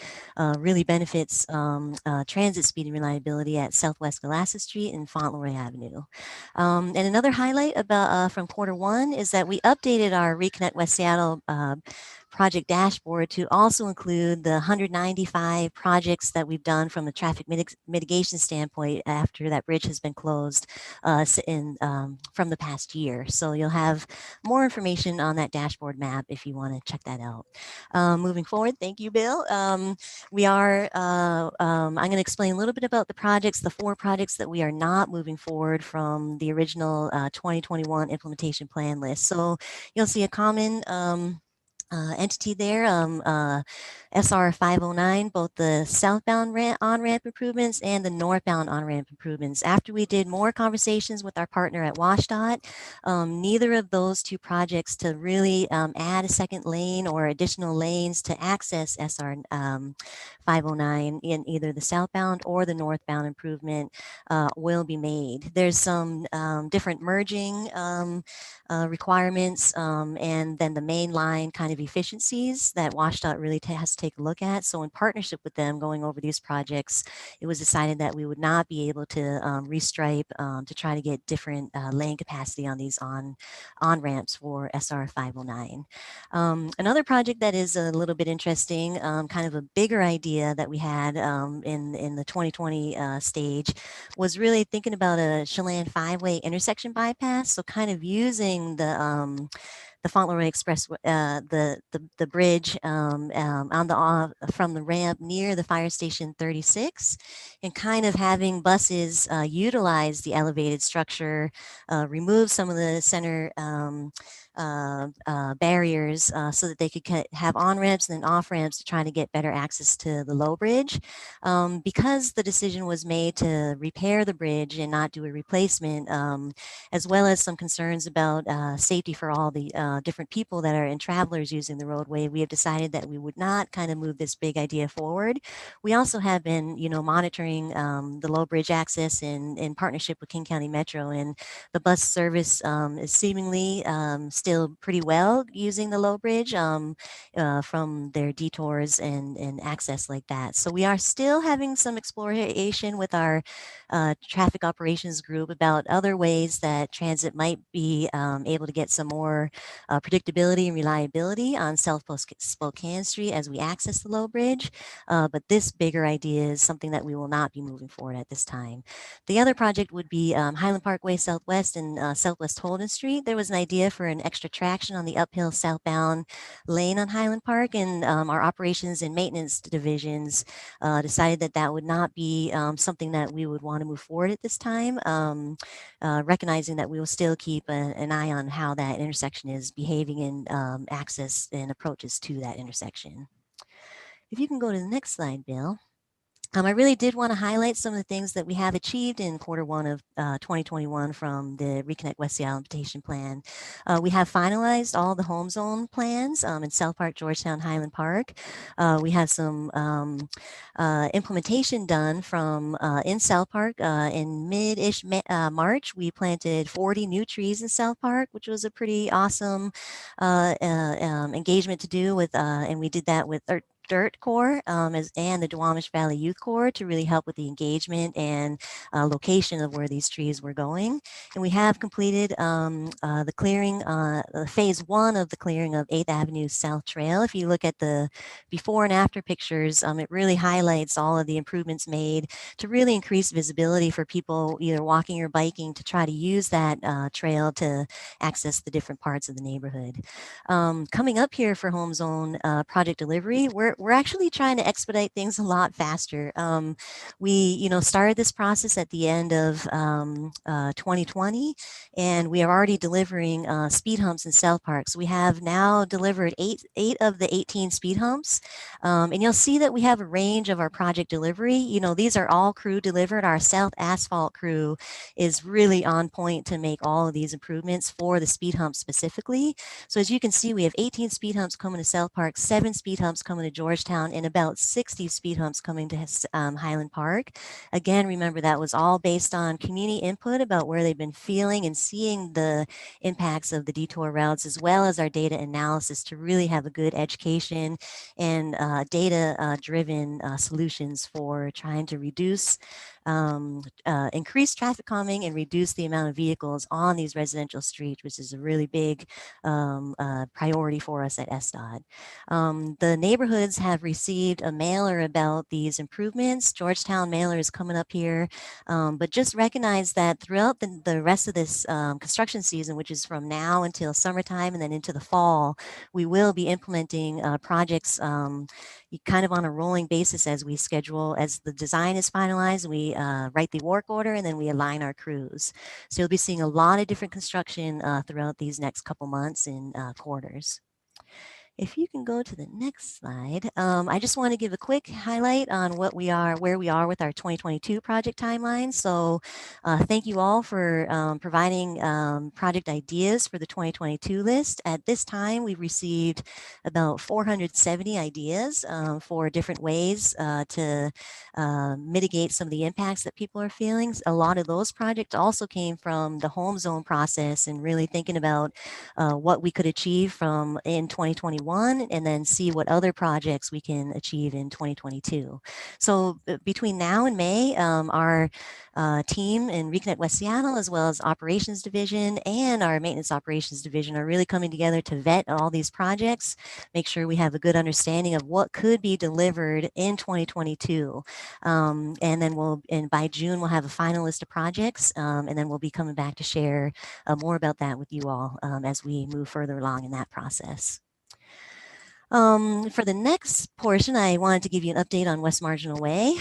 really benefits transit speed and reliability at Southwest Galasset Street and Fauntleroy Avenue. And another highlight about from quarter 1 is that we updated our Reconnect West Seattle project dashboard to also include the 195 projects that we've done from a traffic mitigation standpoint after that bridge has been closed from the past year. So you'll have more information on that dashboard map if you want to check that out. Moving forward, thank you, Bill. I'm going to explain a little bit about the projects, the 4 projects that we are not moving forward from the original 2021 implementation plan list. So you'll see a common entity there, SR 509, both the southbound on-ramp improvements and the northbound on-ramp improvements. After we did more conversations with our partner at WashDOT, neither of those 2 projects to really add a second lane or additional lanes to access SR 509 in either the southbound or the northbound improvement will be made. There's some different merging requirements and then the main line kind of efficiencies that WashDOT really has to take a look at. So in partnership with them going over these projects, it was decided that we would not be able to restripe to try to get different lane capacity on these on-ramps for SR 509. Another project that is a little bit interesting, kind of a bigger idea that we had in the 2020 stage was really thinking about a Chelan 5-way intersection bypass. So kind of using the Fauntleroy Express, the bridge on from the ramp near the fire station 36, and kind of having buses utilize the elevated structure, remove some of the center barriers so that they could have on-ramps and then off-ramps to try to get better access to the low bridge. Because the decision was made to repair the bridge and not do a replacement, as well as some concerns about safety for all the different people that are and travelers using the roadway, we have decided that we would not kind of move this big idea forward. We also have been, monitoring the low bridge access in partnership with King County Metro, and the bus service is seemingly still pretty well using the low bridge from their detours and access like that. So we are still having some exploration with our traffic operations group about other ways that transit might be able to get some more predictability and reliability on South Spokane Street as we access the low bridge. But this bigger idea is something that we will not be moving forward at this time. The other project would be Highland Parkway Southwest and Southwest Holden Street. There was an idea for an extra traction on the uphill southbound lane on Highland Park, and our operations and maintenance divisions decided that that would not be something that we would want to move forward at this time, recognizing that we will still keep an eye on how that intersection is behaving in access and approaches to that intersection. If you can go to the next slide, Bill. I really did want to highlight some of the things that we have achieved in Q1 of 2021 from the Reconnect West Seattle Invitation Plan. We have finalized all the home zone plans in South Park, Georgetown, Highland Park. We have some implementation done from in South Park in mid-ish March. We planted 40 new trees in South Park, which was a pretty awesome engagement to do with, and we did that with Dirt Corps and the Duwamish Valley Youth Corps to really help with the engagement and location of where these trees were going. And we have completed the clearing, phase 1 of the clearing of 8th Avenue South Trail. If you look at the before and after pictures, it really highlights all of the improvements made to really increase visibility for people either walking or biking to try to use that trail to access the different parts of the neighborhood. Coming up here for home zone project delivery, we're actually trying to expedite things a lot faster. We, started this process at the end of 2020, and we are already delivering speed humps in South Park. So we have now delivered eight of the 18 speed humps, and you'll see that we have a range of our project delivery. These are all crew delivered. Our South Asphalt crew is really on point to make all of these improvements for the speed hump specifically. So as you can see, we have 18 speed humps coming to South Park, 7 speed humps coming to Georgetown, and about 60 speed humps coming to Highland Park. Again, remember that was all based on community input about where they've been feeling and seeing the impacts of the detour routes, as well as our data analysis to really have a good education and data-driven solutions for trying to reduce increase traffic calming and reduce the amount of vehicles on these residential streets, which is a really big priority for us at SDOT. The neighborhoods have received a mailer about these improvements. Georgetown mailer is coming up here, but just recognize that throughout the rest of this construction season, which is from now until summertime and then into the fall, we will be implementing projects kind of on a rolling basis as we schedule, as the design is finalized, we write the work order, and then we align our crews. So you'll be seeing a lot of different construction throughout these next couple months and quarters. If you can go to the next slide, I just want to give a quick highlight on where we are with our 2022 project timeline. So thank you all for providing project ideas for the 2022 list. At this time, we've received about 470 ideas for different ways to mitigate some of the impacts that people are feeling. A lot of those projects also came from the home zone process and really thinking about what we could achieve from in 2021 and then see what other projects we can achieve in 2022. So between now and May, our team in Reconnect West Seattle, as well as Operations Division and our Maintenance Operations Division, are really coming together to vet all these projects, make sure we have a good understanding of what could be delivered in 2022. And then by June, we'll have a final list of projects, and then we'll be coming back to share more about that with you all as we move further along in that process. For the next portion, I wanted to give you an update on West Marginal Way.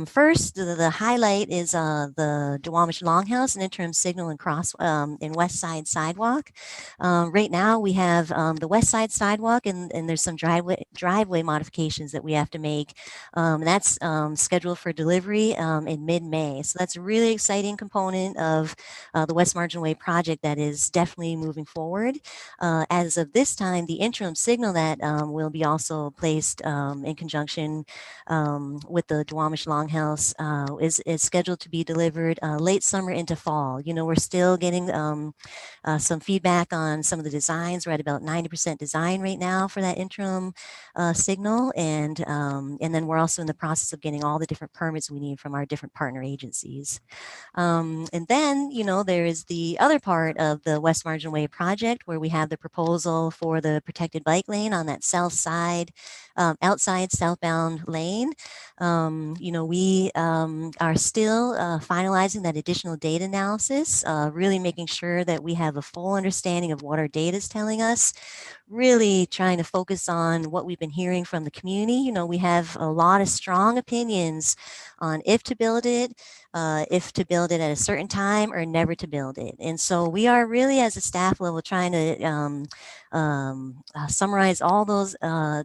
First, the highlight is the Duwamish Longhouse and interim signal and cross and west side sidewalk. Right now, we have the west side sidewalk, and there's some driveway modifications that we have to make. That's scheduled for delivery in mid-May. So that's a really exciting component of the West Marginal Way project that is definitely moving forward. As of this time, the interim signal that will be also placed in conjunction with the Duwamish Longhouse is scheduled to be delivered late summer into fall. We're still getting some feedback on some of the designs. We're at about 90% design right now for that interim signal, and then we're also in the process of getting all the different permits we need from our different partner agencies. And then, there is the other part of the West Marginal Way project where we have the proposal for the protected bike lane on that south outside southbound lane. We are still finalizing that additional data analysis, really making sure that we have a full understanding of what our data is telling us, really trying to focus on what we've been hearing from the community. We have a lot of strong opinions on if to build it at a certain time or never to build it. And so we are really, as a staff level, trying to summarize all those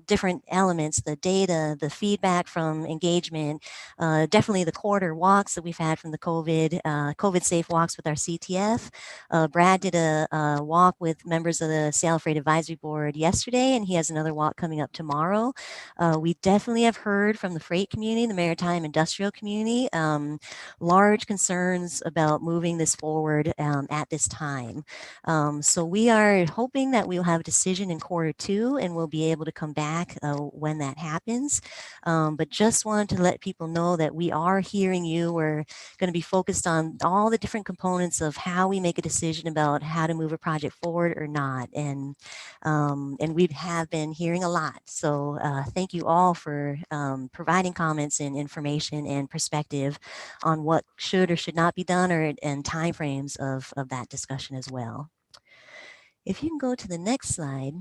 different elements, the data, the feedback from engagement, definitely the quarter walks that we've had from the COVID safe walks with our CTF. Brad did a walk with members of the Seattle Freight Advisory Board yesterday, and he has another walk coming up tomorrow. We definitely have heard from the freight community, the maritime industrial community, large concerns about moving this forward at this time. So we are hoping that we'll have a decision in Q2 and we'll be able to come back when that happens. But just wanted to let people know that we are hearing you. We're going to be focused on all the different components of how we make a decision about how to move a project forward or not. And we have been hearing a lot. So thank you all for providing comments and information and perspective on what should or should not be done, and timeframes of that discussion as well. If you can go to the next slide.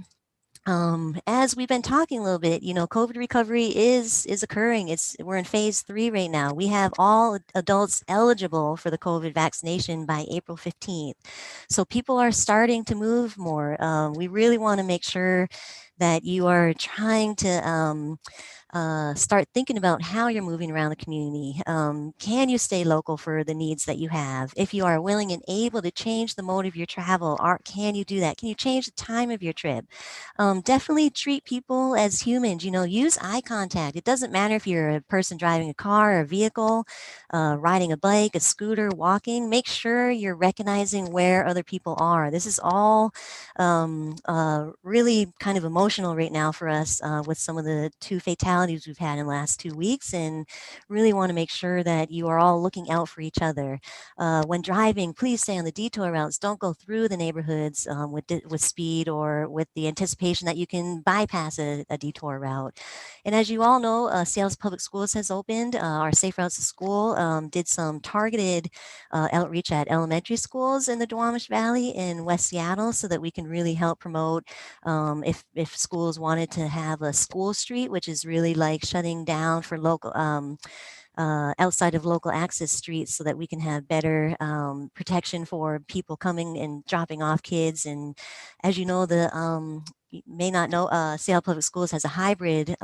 As we've been talking a little bit, COVID recovery is occurring. We're in phase 3 right now. We have all adults eligible for the COVID vaccination by April 15th. So people are starting to move more. We really want to make sure that you are trying to start thinking about how you're moving around the community. Can you stay local for the needs that you have? If you are willing and able to change the mode of your travel, can you do that? Can you change the time of your trip? Definitely treat people as humans. Use eye contact. It doesn't matter if you're a person driving a car or a vehicle, riding a bike, a scooter, walking. Make sure you're recognizing where other people are. This is all really kind of emotional right now for us with some of the 2 fatalities we've had in the last 2 weeks, and really want to make sure that you are all looking out for each other. When driving, please stay on the detour routes. Don't go through the neighborhoods with speed or with the anticipation that you can bypass a detour route. And as you all know, Seattle Public Schools has opened. Our Safe Routes to School did some targeted outreach at elementary schools in the Duwamish Valley in West Seattle, so that we can really help promote if schools wanted to have a school street, which is really like shutting down for local outside of local access streets, so that we can have better protection for people coming and dropping off kids. And as you know, you may not know, Seattle Public Schools has a hybrid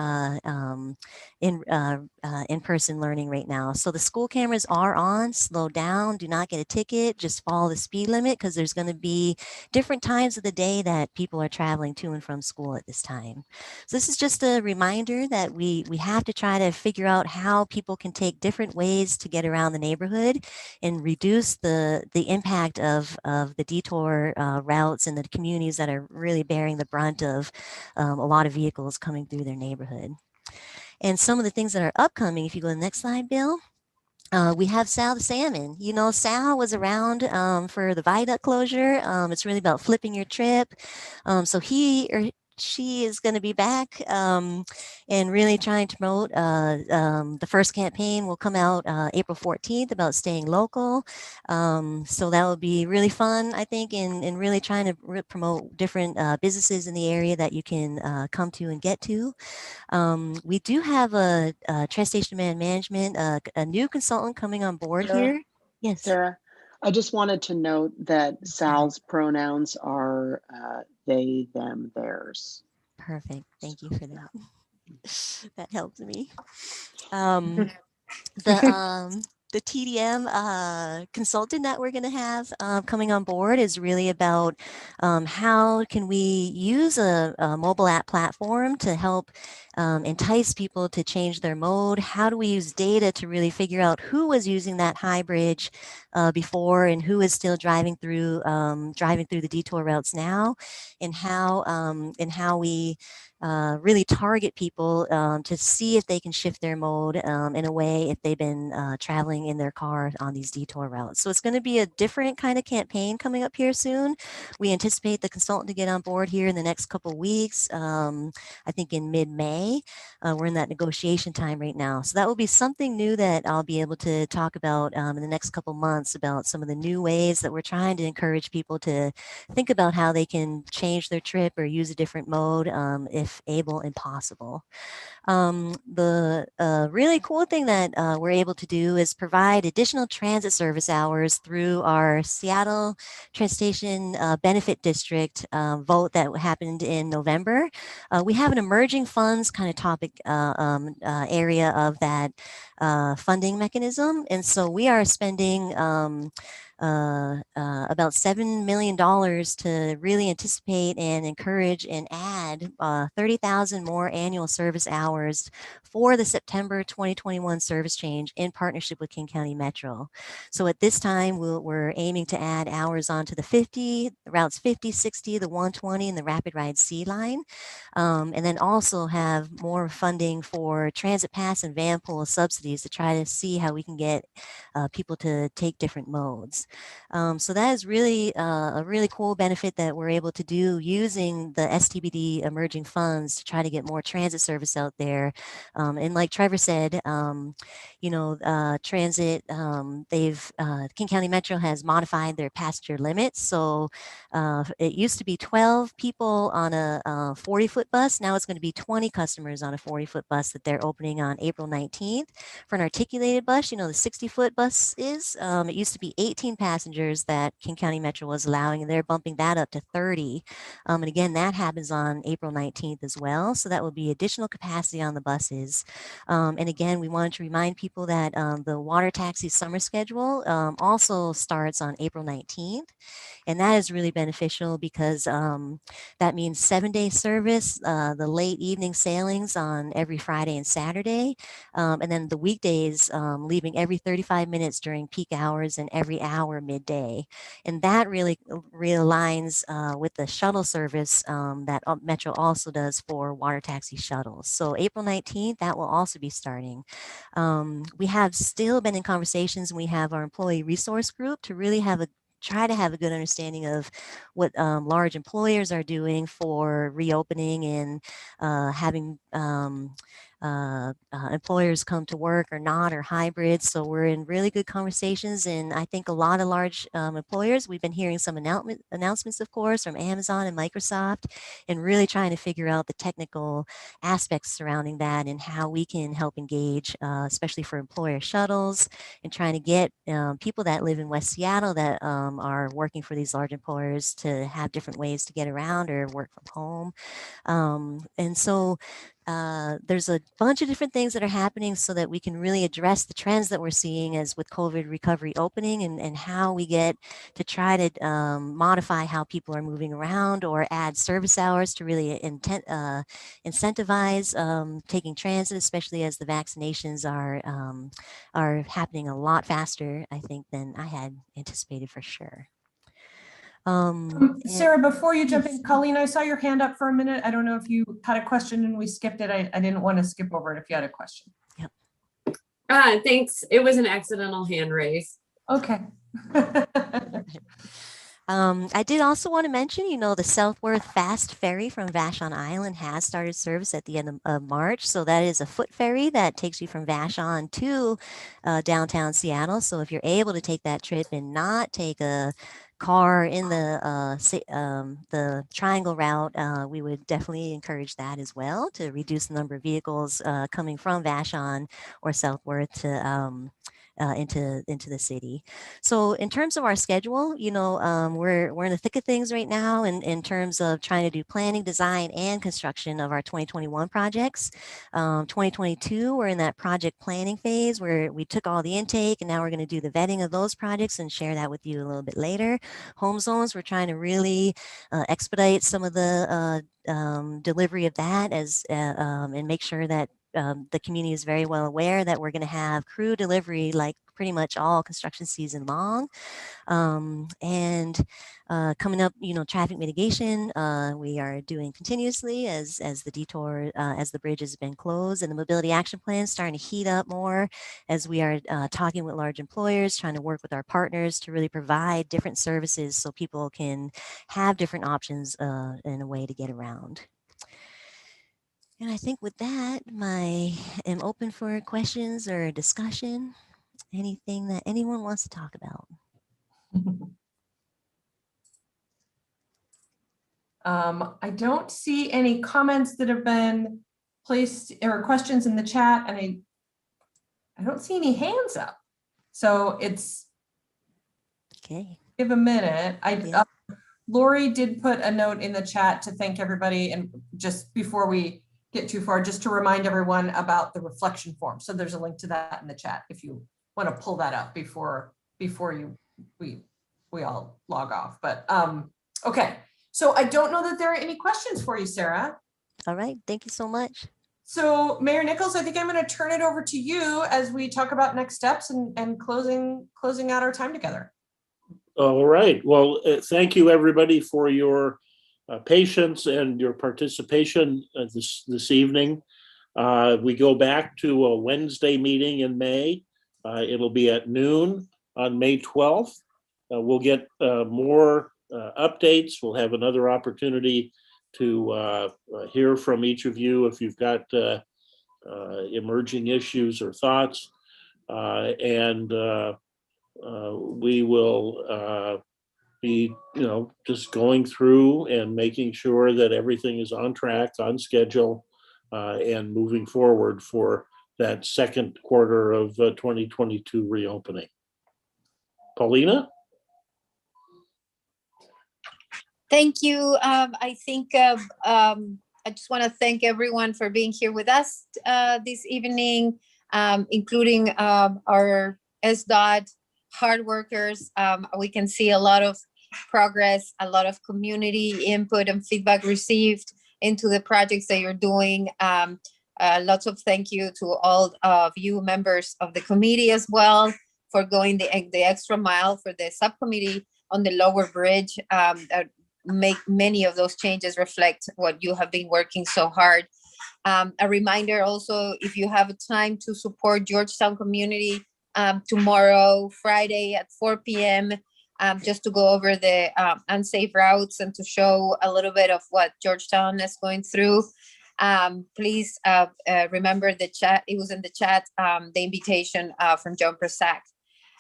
in-person learning right now. So the school cameras are on. Slow down, do not get a ticket, just follow the speed limit, because there's going to be different times of the day that people are traveling to and from school at this time. So this is just a reminder that we have to try to figure out how people can take different ways to get around the neighborhood and reduce the impact of the detour routes and the communities that are really bearing the brunt of a lot of vehicles coming through their neighborhood. And some of the things that are upcoming, if you go to the next slide, Bill. We have Sal the salmon. Sal was around for the viaduct closure. It's really about flipping your trip. So he or she is going to be back and really trying to promote. The first campaign will come out April 14th about staying local. So that will be really fun, I think, in really trying to promote different businesses in the area that you can come to and get to. We do have a transportation demand management, a new consultant coming on board here. Yes. Sarah, I just wanted to note that Sal's pronouns are they, them, theirs. Perfect. Thank you for that. That helps me. The TDM consultant that we're going to have coming on board is really about how can we use a mobile app platform to help entice people to change their mode. How do we use data to really figure out who was using that high bridge before and who is still driving through the detour routes now, and how we really target people to see if they can shift their mode in a way if they've been traveling in their car on these detour routes. So it's going to be a different kind of campaign coming up here soon. We anticipate the consultant to get on board here in the next couple of weeks. I think in mid-May. We're in that negotiation time right now. So that will be something new that I'll be able to talk about in the next couple months, about some of the new ways that we're trying to encourage people to think about how they can change their trip or use a different mode if able and possible. The really cool thing that we're able to do is provide additional transit service hours through our Seattle Transportation Benefit District vote that happened in November. We have an emerging funds kind of topic area of that funding mechanism. And so we are spending about $7 million to really anticipate and encourage and add 30,000 more annual service hours for the September 2021 service change in partnership with King County Metro. So at this time, we're aiming to add hours onto the routes 50, 60, the 120, and the Rapid Ride C line. And then also have more funding for transit pass and van pool subsidies to try to see how we can get people to take different modes. So that is really a really cool benefit that we're able to do using the STBD emerging funds to try to get more transit service out there. And like Trevor said, transit, King County Metro has modified their passenger limits. So it used to be 12 people on a 40-foot bus. Now it's going to be 20 customers on a 40-foot bus that they're opening on April 19th. For an articulated bus, the 60-foot bus is, it used to be 18 passengers that King County Metro was allowing, and they're bumping that up to 30. And again, that happens on April 19th as well. So that will be additional capacity on the buses. And again, we wanted to remind people that the water taxi summer schedule also starts on April 19th. And that is really beneficial because that means 7-day service, the late evening sailings on every Friday and Saturday, and then the weekdays leaving every 35 minutes during peak hours and every hour midday. And that really realigns with the shuttle service that Metro also does for water taxi shuttles. So April 19th, that will also be starting. We have still been in conversations, and we have our employee resource group to really try to have a good understanding of what large employers are doing for reopening and having employers come to work or not, or hybrid. So we're in really good conversations, and I think a lot of large employers, we've been hearing some announcements, of course, from Amazon and Microsoft, and really trying to figure out the technical aspects surrounding that and how we can help engage, especially for employer shuttles, and trying to get people that live in West Seattle that are working for these large employers to have different ways to get around or work from home. And so there's a bunch of different things that are happening so that we can really address the trends that we're seeing as with COVID recovery opening, and how we get to try to modify how people are moving around or add service hours to really incentivize taking transit, especially as the vaccinations are happening a lot faster, I think, than I had anticipated for sure. Sarah, before you jump yes. in, Colleen, I saw your hand up for a minute. I don't know if you had a question and we skipped it. I didn't want to skip over it if you had a question. Yep. Thanks. It was an accidental hand raise. Okay. I did also want to mention, the Southworth Fast Ferry from Vashon Island has started service at the end of March. So that is a foot ferry that takes you from Vashon to downtown Seattle. So if you're able to take that trip and not take a car in the triangle route, we would definitely encourage that as well, to reduce the number of vehicles coming from Vashon or Southworth to into the city. So in terms of our schedule, we're in the thick of things right now in terms of trying to do planning, design, and construction of our 2021 projects. 2022, we're in that project planning phase where we took all the intake, and now we're going to do the vetting of those projects and share that with you a little bit later. Home zones, we're trying to really expedite some of the delivery of that and make sure that the community is very well aware that we're going to have crew delivery like pretty much all construction season long. And coming up, traffic mitigation, we are doing continuously as the detour, as the bridge has been closed, and the mobility action plan is starting to heat up more as we are talking with large employers, trying to work with our partners to really provide different services so people can have different options in a way to get around. And I think with that, I'm open for questions or discussion, anything that anyone wants to talk about. I don't see any comments that have been placed or questions in the chat, and I don't see any hands up. So it's okay. Give a minute. Lori did put a note in the chat to thank everybody, and just before we get too far, just to remind everyone about the reflection form. So there's a link to that in the chat if you want to pull that up before we all log off. But okay. So I don't know that there are any questions for you, Sarah. All right, thank you so much. So Mayor Nichols, I think I'm going to turn it over to you as we talk about next steps and closing out our time together. All right. Well, thank you everybody for your patience and your participation this evening. We go back to a Wednesday meeting in May. It'll be at noon on May 12th. We'll get more updates. We'll have another opportunity to hear from each of you if you've got emerging issues or thoughts. We will be, just going through and making sure that everything is on track, on schedule, and moving forward for that second quarter of 2022 reopening. Paulina? Thank you. I think I just want to thank everyone for being here with us this evening, including our SDOT hard workers. We can see a lot of progress, a lot of community input and feedback received into the projects that you're doing. Lots of thank you to all of you members of the committee as well for going the extra mile for the subcommittee on the lower bridge. Make many of those changes reflect what you have been working so hard. A reminder also, if you have time to support Georgetown community tomorrow, Friday at 4 p.m., just to go over the unsafe routes and to show a little bit of what Georgetown is going through. Please remember the chat. It was in the chat, the invitation from John Persack.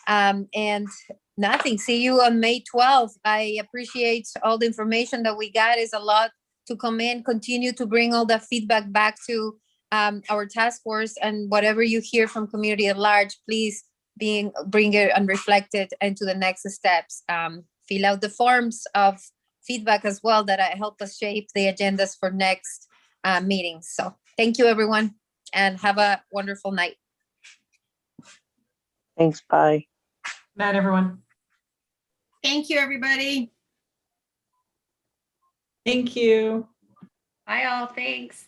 And nothing. See you on May 12th. I appreciate all the information that we got. Is a lot to come in. Continue to bring all the feedback back to our task force, and whatever you hear from community at large, please bring it and reflect it into the next steps. Fill out the forms of feedback as well that help us shape the agendas for next meetings. So thank you, everyone, and have a wonderful night. Thanks. Bye. Night, everyone. Thank you, everybody. Thank you. Bye all. Thanks.